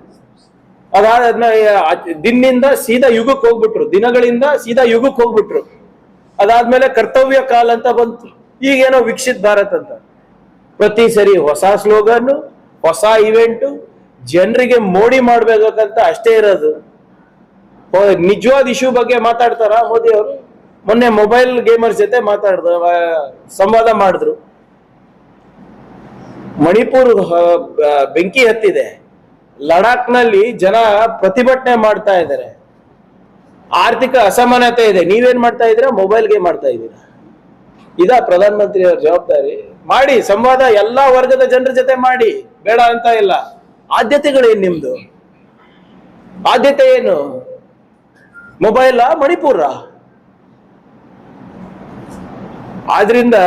ದಿನದಿಂದ ಸೀದಾ ಯುಗಕ್ಕೆ ಹೋಗ್ಬಿಟ್ರು, ದಿನಗಳಿಂದ ಸೀದಾ ಯುಗಕ್ಕೆ ಹೋಗ್ಬಿಟ್ರು. ಅದಾದ್ಮೇಲೆ ಕರ್ತವ್ಯ ಕಾಲ್ ಅಂತ ಬಂತು. ಈಗೇನೋ ವಿಕಸಿತ್ ಭಾರತ್ ಅಂತ. ಪ್ರತಿ ಸರಿ ಹೊಸ ಸ್ಲೋಗನ್, ಹೊಸ ಇವೆಂಟು, ಜನರಿಗೆ ಮೋಡಿ ಮಾಡ್ಬೇಕಂತ ಅಷ್ಟೇ ಇರೋದು. ನಿಜವಾದ ಇಶ್ಯೂ ಬಗ್ಗೆ ಮಾತಾಡ್ತಾರ ಮೋದಿ ಅವರು? ಮೊನ್ನೆ ಮೊಬೈಲ್ ಗೇಮರ್ಸ್ ಜೊತೆ ಸಂವಾದ ಮಾಡಿದ್ರು. ಮಣಿಪುರ್ ಬೆಂಕಿ ಹತ್ತಿದೆ, ಲಡಾಖ್ ನಲ್ಲಿ ಜನ ಪ್ರತಿಭಟನೆ ಮಾಡ್ತಾ ಇದ್ದಾರೆ, ಆರ್ಥಿಕ ಅಸಮಾನತೆ ಇದೆ. ನೀವೇನ್ ಮಾಡ್ತಾ ಇದ್ದೀರಾ? ಮೊಬೈಲ್ ಗೇಮ್ ಮಾಡ್ತಾ ಇದ್ದೀರಾ. ಪ್ರಧಾನ ಮಂತ್ರಿ ಅವರ ಜವಾಬ್ದಾರಿ. ಮಾಡಿ ಸಂವಾದ, ಎಲ್ಲಾ ವರ್ಗದ ಜನರ ಜೊತೆ ಮಾಡಿ, ಬೇಡ ಅಂತ ಇಲ್ಲ. ಆದ್ಯತೆಗಳೇನು ನಿಮ್ದು? ಆದ್ಯತೆ ಏನು? ಮೊಬೈಲ, ಮಣಿಪುರ? ಆದ್ರಿಂದ